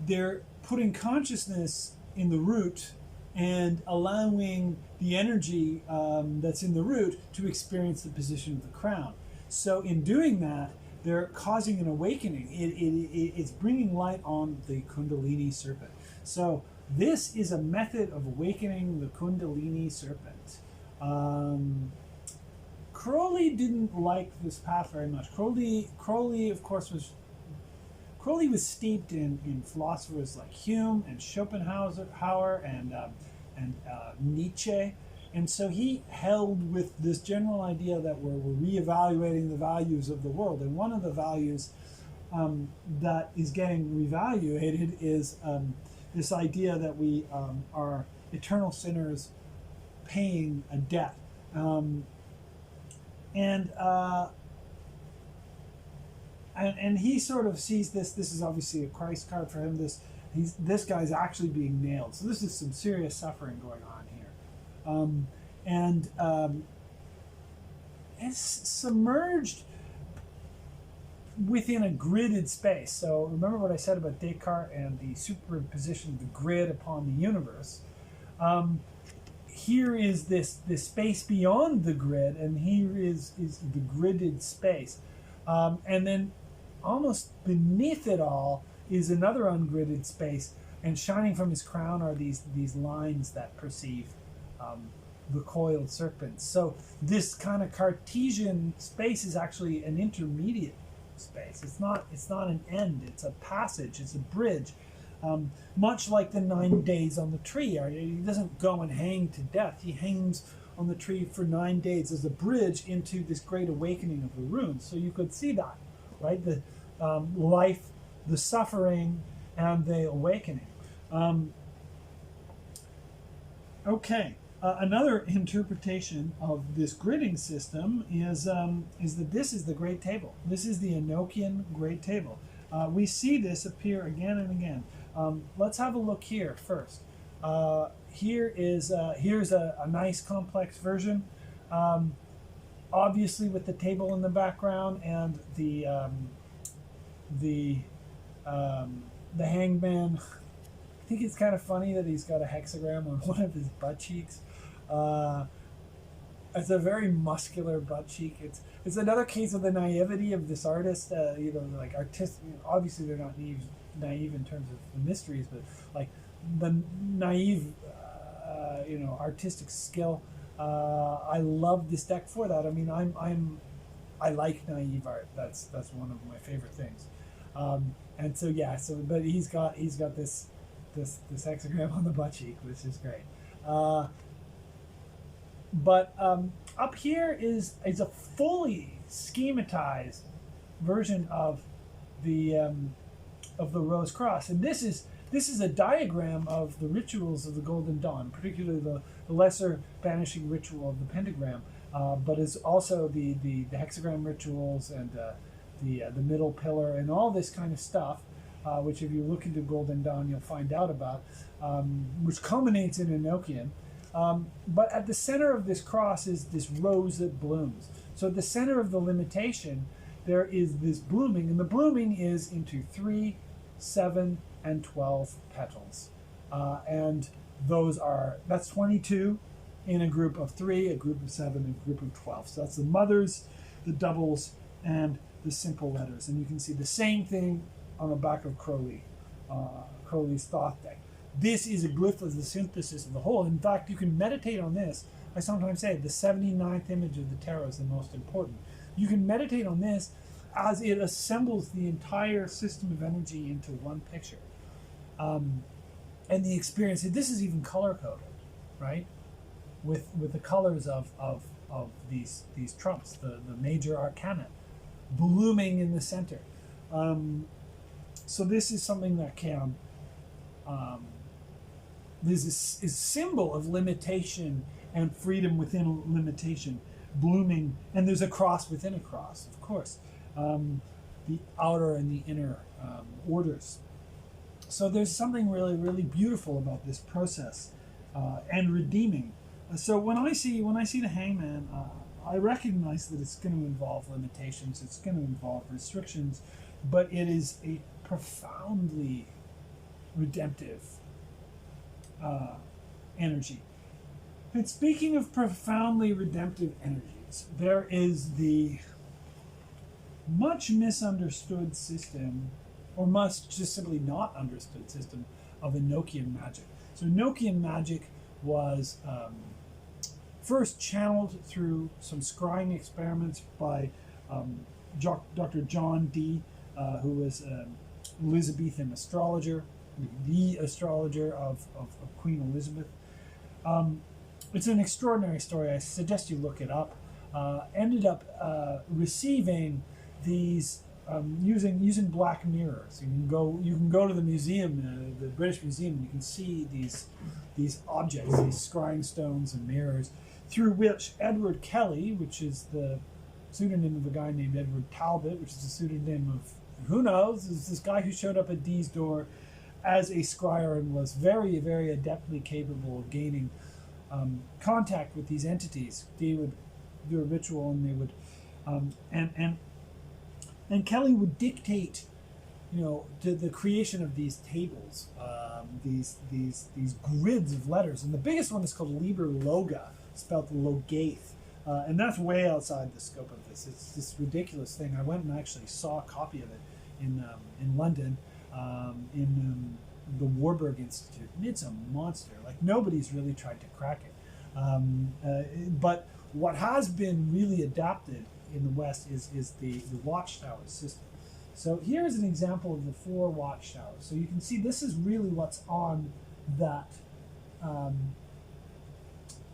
they're putting consciousness in the root and allowing the energy that's in the root to experience the position of the crown. So in doing that, they're causing an awakening. It's bringing light on the Kundalini serpent. So this is a method of awakening the Kundalini serpent. Crowley didn't like this path very much. Crowley, of course, was steeped in philosophers like Hume and Schopenhauer and Nietzsche, and so he held with this general idea that we're reevaluating the values of the world. And one of the values that is getting reevaluated is this idea that we are eternal sinners paying a debt. And he sort of sees this. This is obviously a Christ card for him. This guy's actually being nailed. So this is some serious suffering going on here. It's submerged within a gridded space. So remember what I said about Descartes and the superimposition of the grid upon the universe. Here is this space beyond the grid, and here is the gridded space. And then almost beneath it all is another ungridded space, and shining from his crown are these lines that perceive the coiled serpent. So this kind of Cartesian space is actually an intermediate space. It's not an end. It's a passage. It's a bridge. Much like the 9 days on the tree. He doesn't go and hang to death. He hangs on the tree for 9 days as a bridge into this great awakening of the runes. So you could see that, right? The life, the suffering, and the awakening. Okay. Another interpretation of this gridding system is that this is the Great Table. This is the Enochian Great Table. We see this appear again and again. Let's have a look here first. Here's a nice complex version, obviously with the table in the background and the hangman. I think it's kind of funny that he's got a hexagram on one of his butt cheeks. It's a very muscular butt cheek. It's another case of the naivety of this artist. Like artistic. Obviously, they're not naive in terms of the mysteries, but like the naive, artistic skill. I love this deck for that. I mean, I like naive art. That's one of my favorite things. And so yeah. But he's got this hexagram on the butt cheek, which is great. But up here is a fully schematized version of the Rose Cross, and this is this is a diagram of the rituals of the Golden Dawn, particularly the lesser banishing ritual of the pentagram, but is also the hexagram rituals and the middle pillar and all this kind of stuff, which if you look into Golden Dawn you'll find out about, which culminates in Enochian. But at the center of this cross is this rose that blooms. So at the center of the limitation, there is this blooming, and the blooming is into 3, 7, and 12 petals. And that's 22 in a group of 3, a group of 7, and a group of 12. So that's the mothers, the doubles, and the simple letters. And you can see the same thing on the back of Crowley's Thoth deck. This is a glyph of the synthesis of the whole. In fact, you can meditate on this. I sometimes say the 79th image of the tarot is the most important. You can meditate on this as it assembles the entire system of energy into one picture. And the experience, this is even color-coded, right? With the colors of these trumps, the major arcana, blooming in the center. So this is something that can... this is a symbol of limitation and freedom within limitation, blooming, and there's a cross within a cross, of course. The outer and the inner orders. So there's something really, really beautiful about this process and redeeming. So when I see the Hangman, I recognize that it's going to involve limitations, it's going to involve restrictions, but it is a profoundly redemptive energy. And speaking of profoundly redemptive energies, there is the much misunderstood system, or much just simply not understood system, of Enochian magic. So Enochian magic was first channeled through some scrying experiments by Dr. John Dee, who was an Elizabethan astrologer, the astrologer of Queen Elizabeth. It's an extraordinary story. I suggest you look it up. Ended up receiving these using black mirrors. You can go to the museum, the British Museum, and you can see these objects, these scrying stones and mirrors, through which Edward Kelly, which is the pseudonym of a guy named Edward Talbot, which is the pseudonym of who knows, is this guy who showed up at Dee's door as a scryer and was very, very adeptly capable of gaining contact with these entities. Dee would do a ritual, and they would, and Kelly would dictate, to the creation of these tables, these grids of letters, and the biggest one is called Liber Loga, spelled Logaeth, and that's way outside the scope of this. It's this ridiculous thing. I went and actually saw a copy of it in London, in the Warburg Institute. And it's a monster. Like, nobody's really tried to crack it. But what has been really adapted in the West is the Watchtowers system. So here's an example of the Four Watchtowers. So you can see this is really what's on that.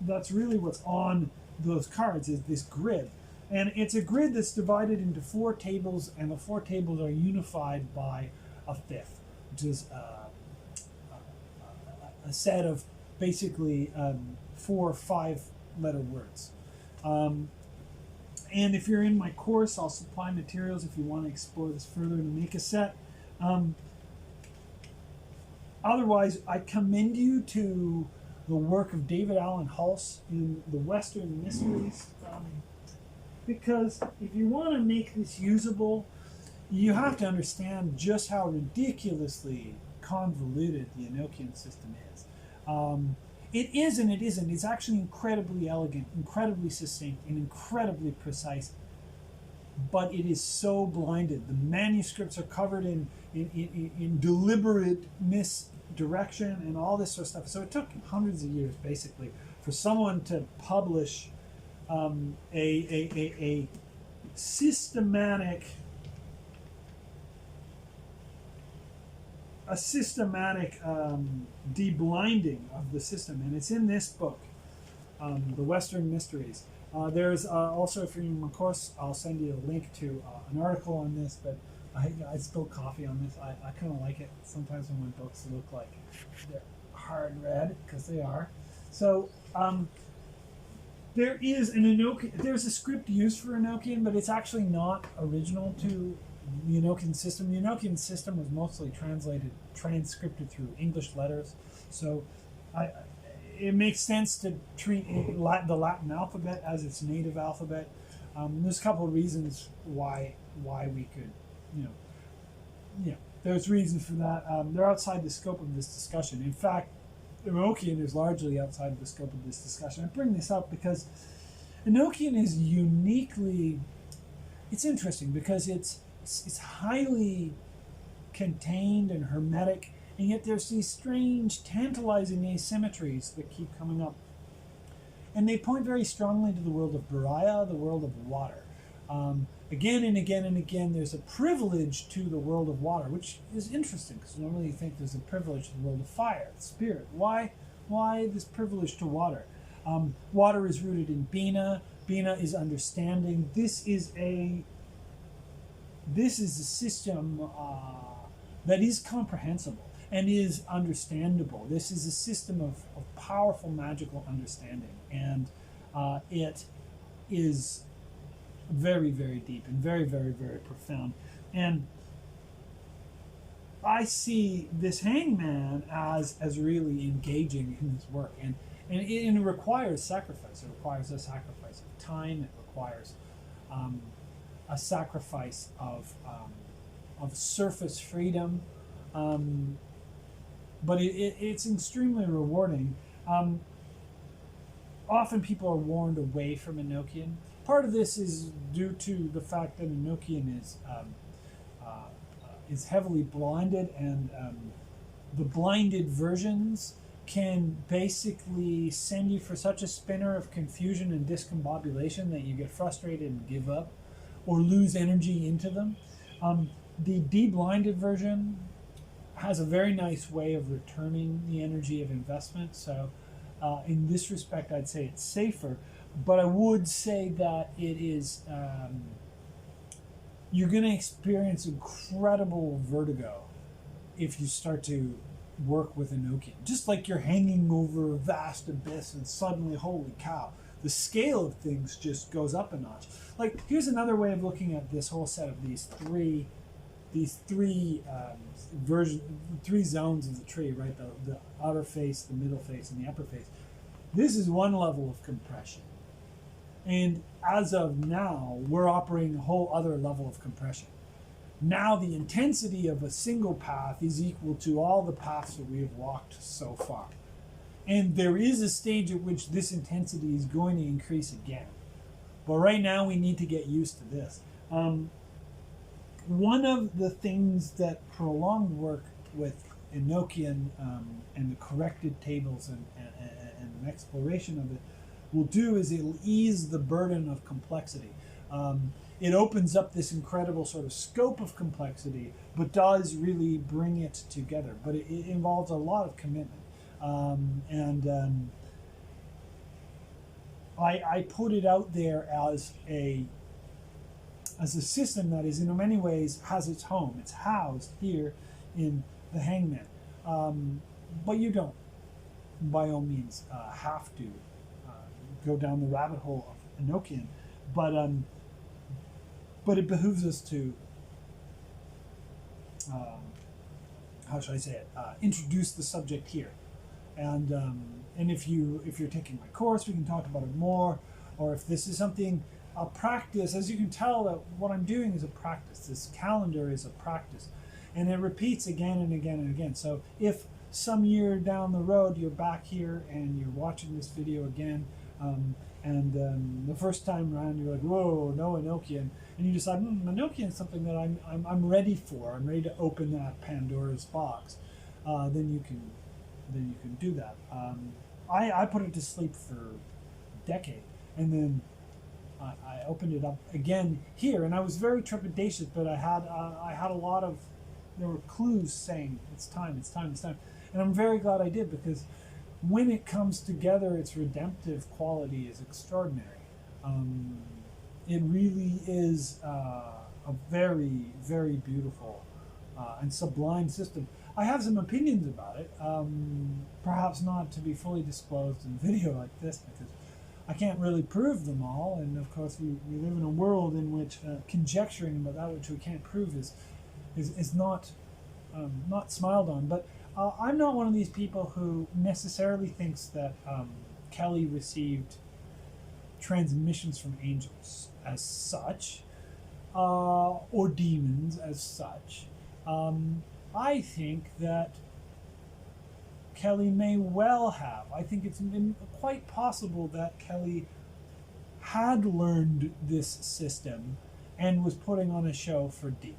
That's really what's on those cards, is this grid. And it's a grid that's divided into 4 tables, and the 4 tables are unified by a 5th, which is a set of basically 4 5-letter words. And if you're in my course, I'll supply materials if you want to explore this further and make a set. Otherwise, I commend you to the work of David Allen Hulse in the Western Mysteries, because if you want to make this usable, you have to understand just how ridiculously convoluted the Enochian system is. It is and it isn't. It's actually incredibly elegant, incredibly succinct, and incredibly precise. But it is so blinded. The manuscripts are covered in deliberate misdirection and all this sort of stuff. So it took hundreds of years, basically, for someone to publish a systematic deblinding of the system, and it's in this book, The Western Mysteries. There's also, if you're in my course, I'll send you a link to an article on this, but I spilled coffee on this. I kind of like it sometimes when my books look like they're hard red, because they are. So there is an Enochian. There's a script used for Enochian, but it's actually not original to the Enochian system. The Enochian system was mostly transcripted through English letters. So it makes sense to treat the Latin alphabet as its native alphabet. There's a couple of reasons why we could, there's reasons for that. They're outside the scope of this discussion. In fact, Enochian is largely outside of the scope of this discussion. I bring this up because Enochian is uniquely, it's interesting because it's highly contained and hermetic, and yet there's these strange, tantalizing asymmetries that keep coming up. And they point very strongly to the world of Bariah, the world of water. Again and again and again, there's a privilege to the world of water, which is interesting because normally you think there's a privilege to the world of fire, spirit. Why this privilege to water? Water is rooted in Bina. Bina is understanding. This is a system that is comprehensible and is understandable. This is a system of powerful magical understanding, and it is very, very deep and very, very, very profound. And I see this Hangman as really engaging in this work, and it requires sacrifice. It requires a sacrifice of time. It requires a sacrifice of surface freedom, but it's extremely rewarding. Often people are warned away from Enochian. Part of this is due to the fact that Enochian is heavily blinded, and the blinded versions can basically send you for such a spinner of confusion and discombobulation that you get frustrated and give up or lose energy into them. The deblinded version has a very nice way of returning the energy of investment. So in this respect, I'd say it's safer. But I would say that it is, you're going to experience incredible vertigo if you start to work with Enochian. Just like you're hanging over a vast abyss and suddenly, holy cow, the scale of things just goes up a notch. Like, here's another way of looking at this whole set of these three zones of the tree, right? The outer face, the middle face, and the upper face. This is one level of compression. And as of now, we're operating a whole other level of compression. Now the intensity of a single path is equal to all the paths that we have walked so far. And there is a stage at which this intensity is going to increase again. But right now we need to get used to this. One of the things that prolonged work with Enochian and the corrected tables and an exploration of it will do is it'll ease the burden of complexity. It opens up this incredible sort of scope of complexity, but does really bring it together. But it involves a lot of commitment. I put it out there as a system that is in many ways has its home. It's housed here in the Hangman. But you don't, by all means, have to go down the rabbit hole of Enochian. But it behooves us to, how should I say it, introduce the subject here. And if you're taking my course, we can talk about it more. Or if this is something, a practice, as you can tell, that what I'm doing is a practice. This calendar is a practice. And it repeats again and again and again. So if some year down the road you're back here and you're watching this video again, and the first time around you're like, whoa, no Enochian, and you decide, Enochian is something that I'm ready for. I'm ready to open that Pandora's box. Then you can do that. I put it to sleep for a decade, and then I opened it up again here, and I was very trepidatious, but I had a lot of, there were clues saying it's time, it's time, it's time, and I'm very glad I did, because when it comes together, its redemptive quality is extraordinary. It really is a very, very beautiful and sublime system. I have some opinions about it, perhaps not to be fully disclosed in video like this, because I can't really prove them all, and of course we live in a world in which conjecturing about that which we can't prove is not smiled on. But I'm not one of these people who necessarily thinks that Kelly received transmissions from angels as such, or demons as such. I think that Kelly may well have. I think it's quite possible that Kelly had learned this system and was putting on a show for Dee.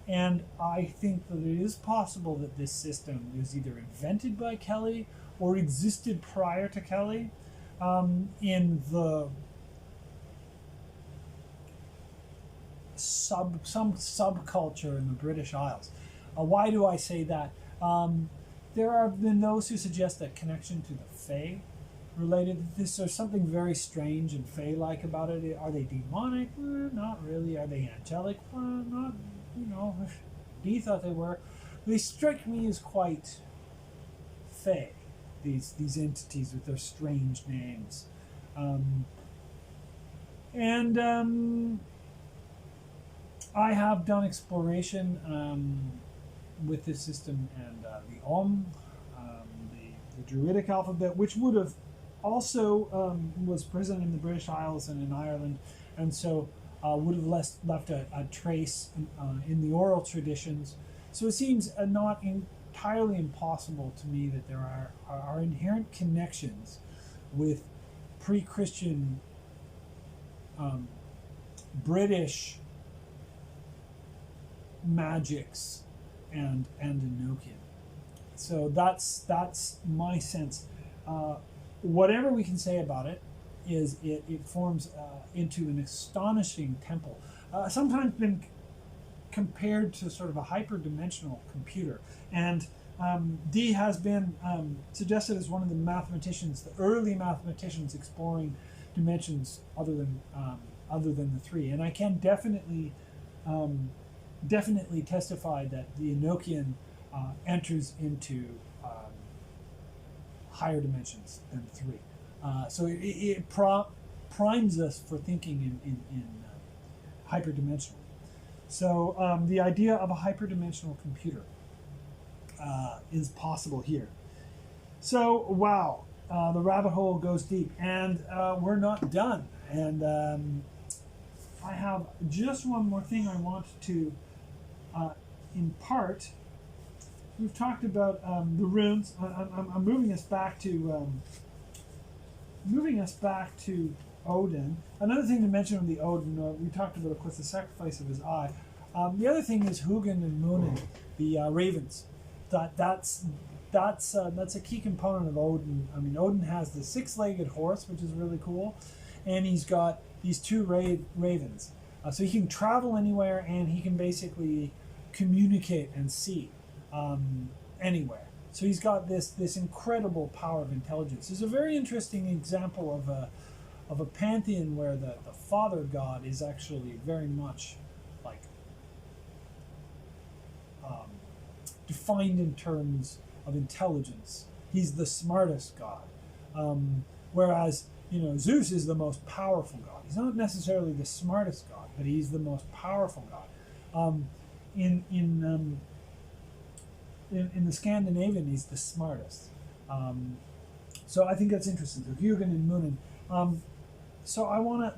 And I think that it is possible that this system was either invented by Kelly or existed prior to Kelly, in the some subculture in the British Isles. Why do I say that? There have been those who suggest that connection to the Fae related to this. There's something very strange and Fae-like about it. Are they demonic? Not really. Are they angelic? Not, Dee thought they were. They strike me as quite Fae, these entities with their strange names. I have done exploration with this system and the the Druidic alphabet, which would have also was present in the British Isles and in Ireland, and so would have left a trace in the oral traditions. So it seems not entirely impossible to me that there are inherent connections with pre-Christian British magics and Enochian. So that's my sense. Whatever we can say about it is it forms into an astonishing temple. Sometimes been compared to sort of a hyperdimensional computer, and Dee has been suggested as one of the mathematicians, the early mathematicians exploring dimensions other than the three. And I can definitely testify that the Enochian enters into higher dimensions than three. So it primes us for thinking in hyperdimensional. So the idea of a hyperdimensional computer is possible here. So wow, the rabbit hole goes deep, and we're not done. And I have just one more thing I want to impart. We've talked about the runes. I'm moving us back to Odin. Another thing to mention of the Odin, we talked about, of course, the sacrifice of his eye. The other thing is Hugin and Munin, the ravens. That's a key component of Odin. I mean, Odin has the six-legged horse, which is really cool, and he's got these two ravens. So he can travel anywhere, and he can basically communicate and see anywhere. So he's got this incredible power of intelligence. There's a very interesting example of a pantheon where the father god is actually very much like defined in terms of intelligence. He's the smartest god, whereas Zeus is the most powerful god. He's not necessarily the smartest god, but he's the most powerful god. In the Scandinavian, he's the smartest. So I think that's interesting. So Hugin and Munin. So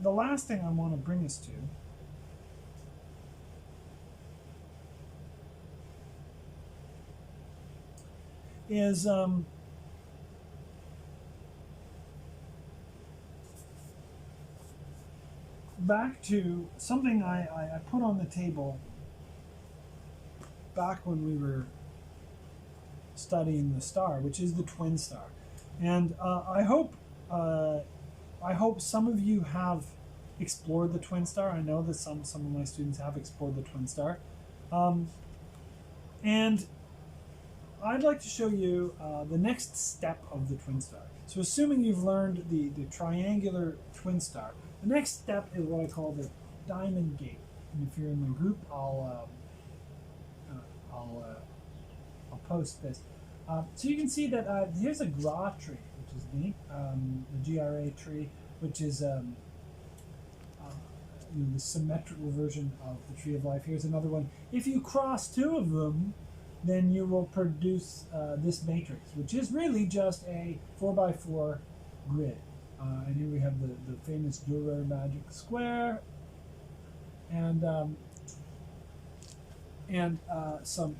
the last thing I want to bring us to is back to something I put on the table back when we were studying the star, which is the twin star. And I hope some of you have explored the twin star. I know that some of my students have explored the twin star. And I'd like to show you the next step of the twin star. So assuming you've learned the triangular twin star, the next step is what I call the diamond gate. And if you're in the group, I'll post this. So you can see that here's a Gra tree, which is neat. The GRA tree, which is the symmetrical version of the Tree of Life. Here's another one. If you cross two of them, then you will produce this matrix, which is really just a 4x4 grid. And here we have the famous Nokia Magic square, and some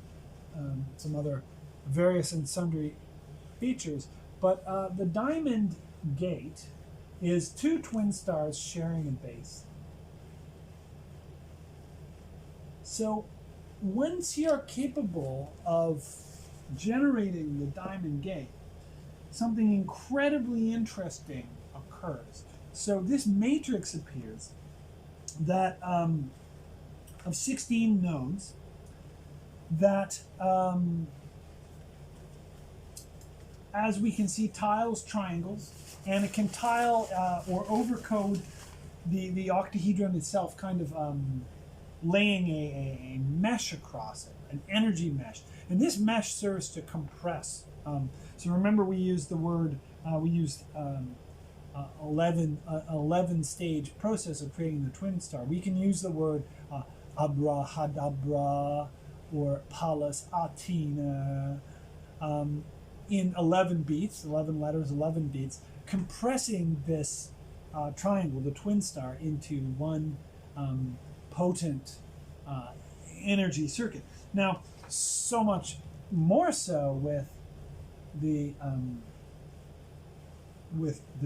other various and sundry features. But the diamond gate is two twin stars sharing a base. So once you're capable of generating the diamond gate, something incredibly interesting occurs. So this matrix appears that of 16 nodes that, as we can see, tiles triangles, and it can tile or overcode the octahedron itself, kind of laying a mesh across it, an energy mesh. And this mesh serves to compress. So remember, we used the word, 11 stage process of creating the twin star. We can use the word abrahadabra or palas atina in 11 beats, 11 letters, 11 beats, compressing this triangle, the twin star, into one potent energy circuit. Now, so much more so with the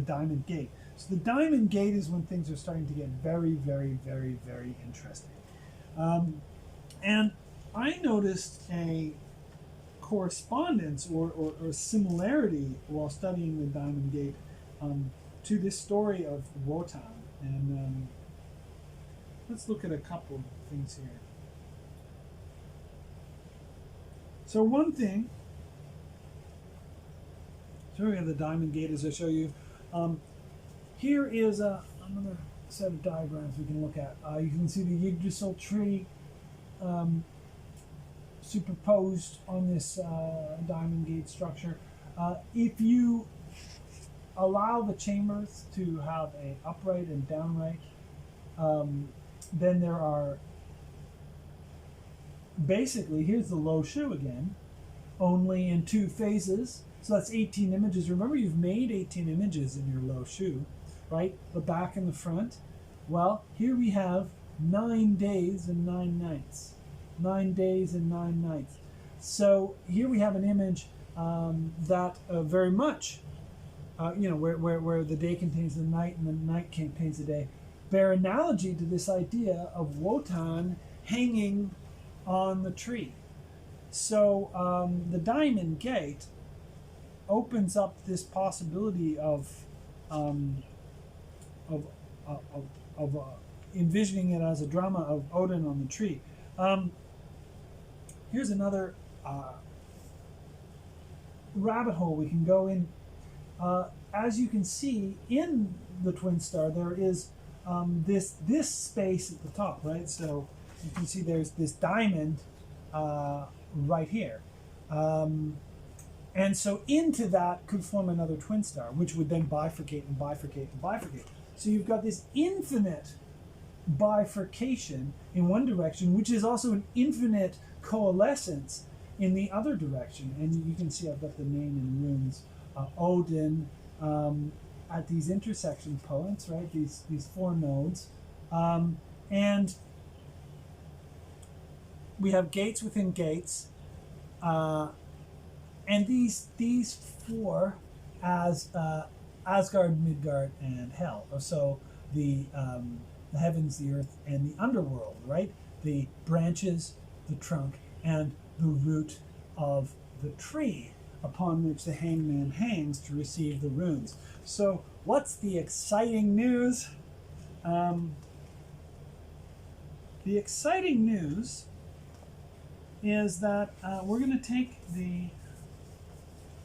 diamond gate. So the diamond gate is when things are starting to get very, very, very, very interesting. And I noticed a correspondence or similarity while studying the diamond gate to this story of Wotan. And let's look at a couple of things here. So one thing, so we have the diamond gate, as I show you. Here is another set of diagrams we can look at. You can see the Yggdrasil tree superposed on this diamond gate structure. If you allow the chambers to have a upright and downright, then there are basically, here's the low shoe again, only in two phases. So that's 18 images. Remember, you've made 18 images in your low shoe, right? The back and the front. Well, here we have 9 days and 9 nights. 9 days and 9 nights. So here we have an image that very much, where the day contains the night and the night contains the day, bear analogy to this idea of Wotan hanging on the tree. So the diamond gate opens up this possibility of envisioning it as a drama of Odin on the tree. Here's another rabbit hole we can go in. As you can see in the twin star, there is this space at the top, right? So you can see there's this diamond right here. And so into that could form another twin star, which would then bifurcate and bifurcate and bifurcate. So you've got this infinite bifurcation in one direction, which is also an infinite coalescence in the other direction. And you can see I've got the name in runes. Odin at these intersection points, right? These 4 nodes. And we have gates within gates. And these 4 as Asgard, Midgard, and Hell. So the heavens, the earth, and the underworld, right? The branches, the trunk, and the root of the tree upon which the hangman hangs to receive the runes. So what's the exciting news? The exciting news is that we're going to take the,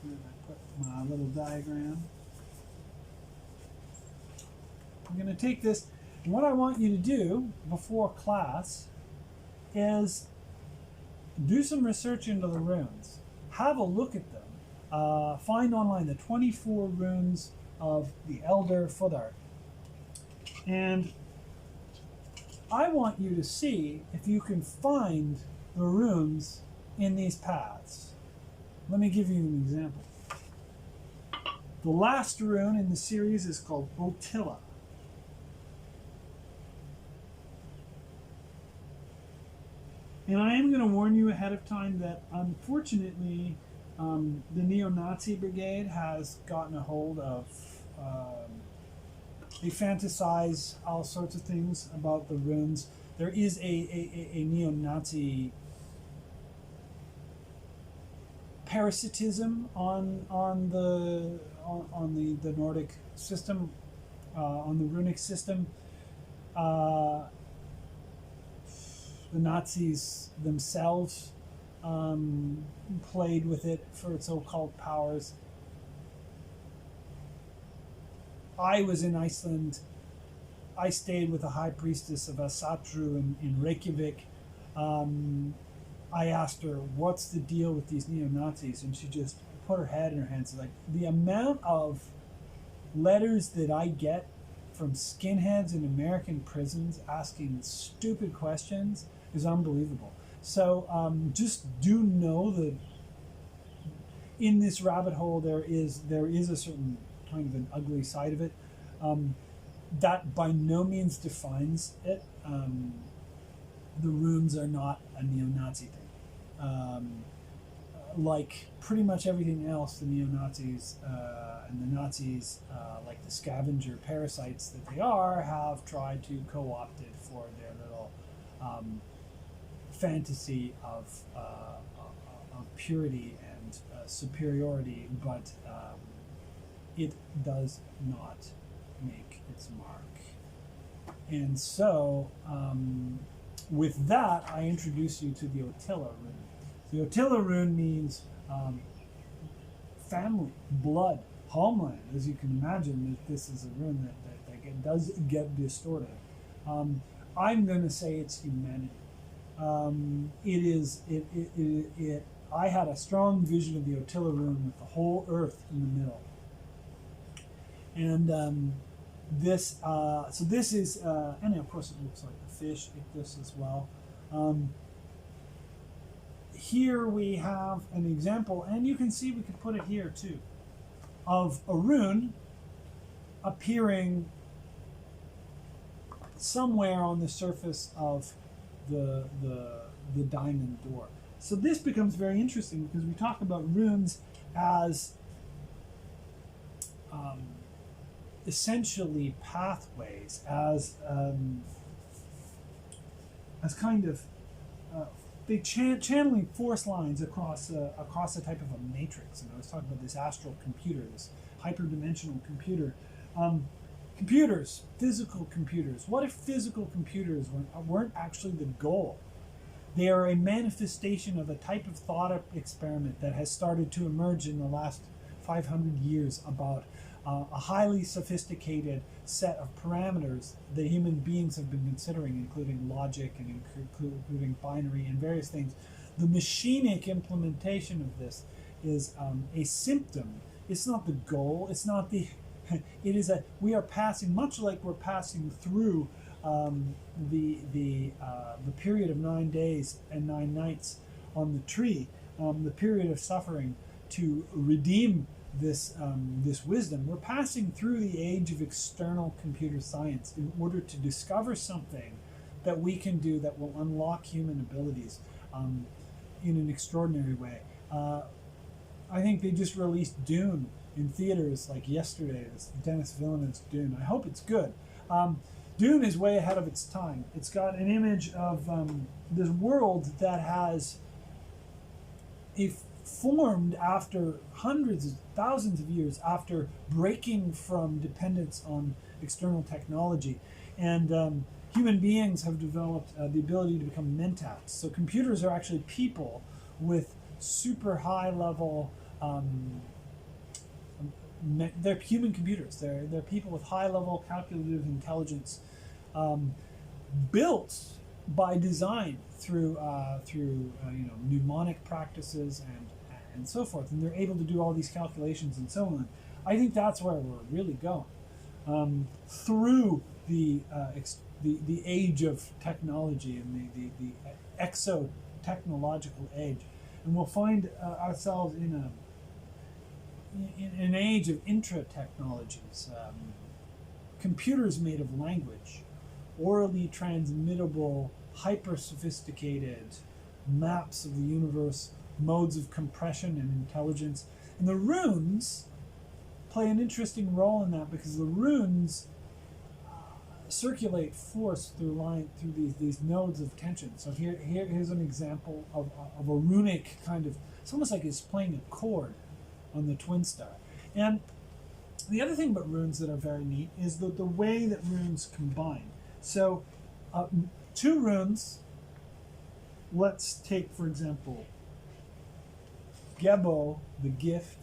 where did I put my little diagram? I'm going to take this, what I want you to do before class is do some research into the runes. Have a look at them. Find online the 24 runes of the Elder Fodar. And I want you to see if you can find the runes in these paths. Let me give you an example. The last rune in the series is called Otilla. And I am going to warn you ahead of time that unfortunately the neo-Nazi brigade has gotten a hold of, they fantasize all sorts of things about the runes. There is a neo-Nazi parasitism on the Nordic system, on the runic system. The Nazis themselves played with it for its occult powers. I was in Iceland. I stayed with the high priestess of Asatru in Reykjavik. I asked her, what's the deal with these neo-Nazis? And she just put her head in her hands. Like, the amount of letters that I get from skinheads in American prisons asking stupid questions is unbelievable. So just do know that in this rabbit hole there is a certain kind of an ugly side of it. That by no means defines it. The runes are not a neo-Nazi thing. Like pretty much everything else, the neo-Nazis and the Nazis, like the scavenger parasites that they are, have tried to co-opt it for their little fantasy of purity and superiority, but it does not make its mark. And so, with that, I introduce you to the Otilla Rune. The Otilla Rune means family, blood, homeland. As you can imagine, that this is a rune that does get distorted. I'm going to say it's humanity. I had a strong vision of the Otilla Rune with the whole earth in the middle. And so this is, and of course it looks like a fish, Ichthys as well. Here we have an example, and you can see we could put it here too, of a rune appearing somewhere on the surface of the diamond door. So this becomes very interesting because we talk about runes as essentially pathways, as kind of they channeling force lines across a type of a matrix. And I was talking about this astral computer, this hyperdimensional computer. Computers, physical computers. What if physical computers weren't actually the goal? They are a manifestation of a type of thought experiment that has started to emerge in the last 500 years about a highly sophisticated set of parameters that human beings have been considering, including logic and including binary and various things. The machinic implementation of this is a symptom. It's not the goal. It's not the. It is a. We are passing, much like we're passing through the period of 9 days and 9 nights on the tree, the period of suffering to redeem this wisdom. We're passing through the age of external computer science in order to discover something that we can do that will unlock human abilities in an extraordinary way. I think they just released Dune in theaters like yesterday. This Denis Villeneuve's Dune. I hope it's good. Dune is way ahead of its time. It's got an image of this world that has formed after hundreds of thousands of years after breaking from dependence on external technology. And human beings have developed the ability to become mentats. So computers are actually people with super high level, they're human computers. They're people with high level calculative intelligence. built by design through mnemonic practices and so forth, and they're able to do all these calculations and so on. I think that's where we're really going through the age of technology and the exo-technological age, and we'll find ourselves in an age of intra-technologies, computers made of language, orally transmittable, hyper-sophisticated maps of the universe, modes of compression and intelligence. And the runes play an interesting role in that, because the runes circulate force through these nodes of tension. So here's an example of a runic kind of, it's almost like it's playing a chord on the twin star. And the other thing about runes that are very neat is the way that runes combine. So two runes, let's take, for example, Gebo, the gift,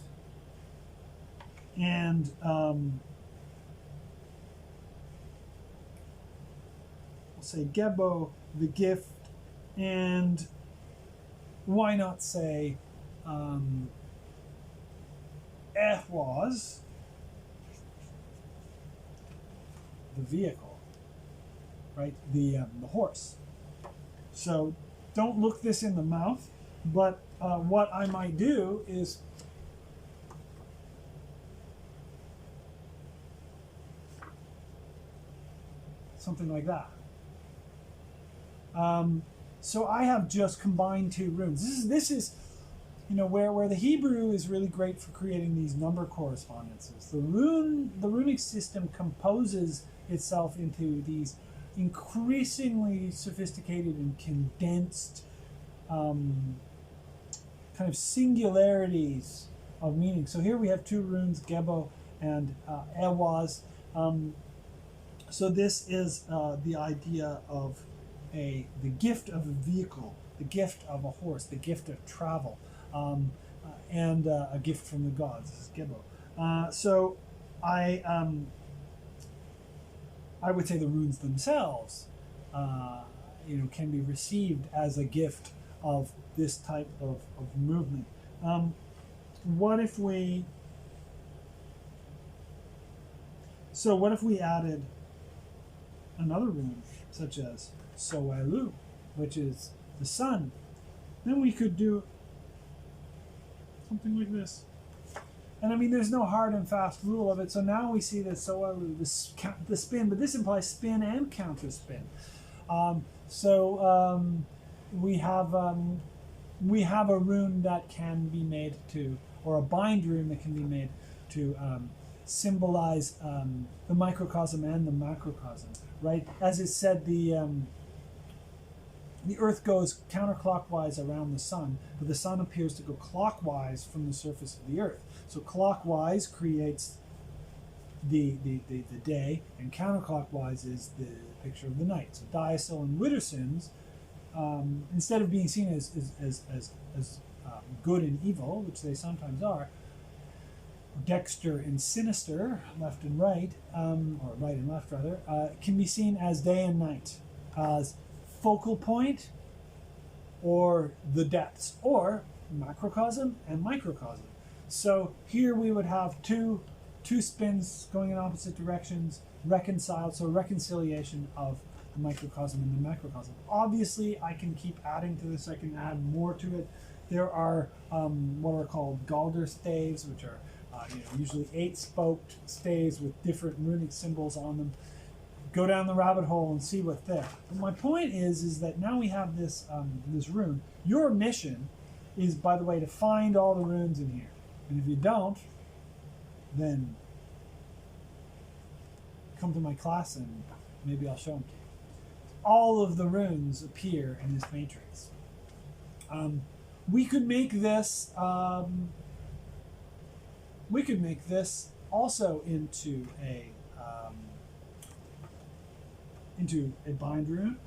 and we'll say Gebo, the gift, and why not say Ehwaz, the vehicle, right? The horse. So don't look this in the mouth, but what I might do is something like that. So I have just combined two runes. This is where the Hebrew is really great for creating these number correspondences. The runic system composes itself into these increasingly sophisticated and condensed kind of singularities of meaning. So here we have two runes, Gebo and Ehwaz. So this is the idea of the gift of a vehicle, the gift of a horse, the gift of travel, and a gift from the gods. This is Gebo. So I would say the runes themselves, can be received as a gift of this type of movement. What if we added another rune, such as Soelu, which is the sun? Then we could do something like this. And I mean, there's no hard and fast rule of it. So now we see that Soelu, the spin, but this implies spin and counter spin. We have a rune that can be made to, or a bind rune that can be made to symbolize the microcosm and the macrocosm, right? As it said, the Earth goes counterclockwise around the sun, but the sun appears to go clockwise from the surface of the Earth. So clockwise creates the day, and counterclockwise is the picture of the night. So Diasil and Wittersons, instead of being seen as good and evil, which they sometimes are, Dexter and Sinister, left and right, or right and left rather, can be seen as day and night, as focal point or the depths, or macrocosm and microcosm. So here we would have two spins going in opposite directions reconciled, so reconciliation of the microcosm and the macrocosm. Obviously, I can keep adding to this. I can add more to it. There are what are called Galder staves, which are usually 8-spoked staves with different runic symbols on them. Go down the rabbit hole and see what's there. But my point is that now we have this this rune. Your mission is, by the way, to find all the runes in here. And if you don't, then come to my class and maybe I'll show them to you. All of the runes appear in this matrix. We could make this. We could make this also into a bind rune.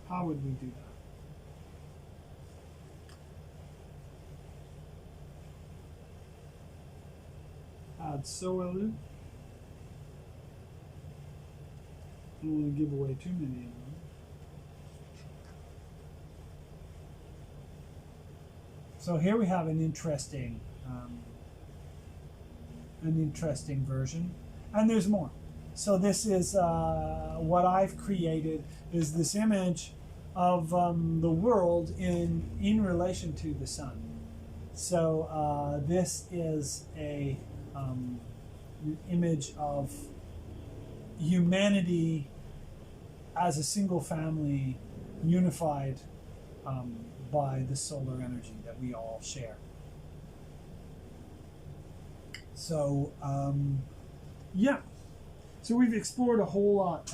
How would we do that? Add Soelu. don't want to give away too many of them. So here we have an interesting version, and there's more. So this is what I've created is this image of the world in relation to the sun. So this is a image of humanity as a single family, unified by the solar energy that we all share. So yeah, so we've explored a whole lot.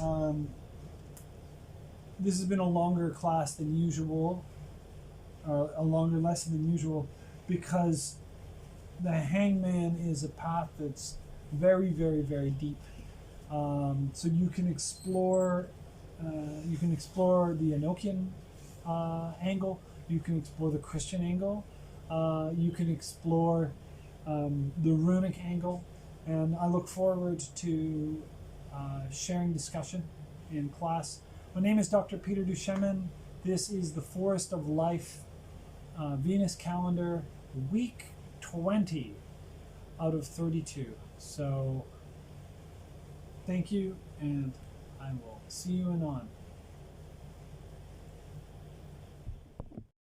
This has been a longer class than usual, a longer lesson than usual, because the Hangman is a path that's very, very, very deep. So you can explore the Enochian angle. You can explore the Christian angle. You can explore the runic angle, and I look forward to sharing discussion in class. My name is Dr. Peter Duchemin. This is the Forest of Life Venus calendar, week 20 out of 32. So thank you, and I will see you anon.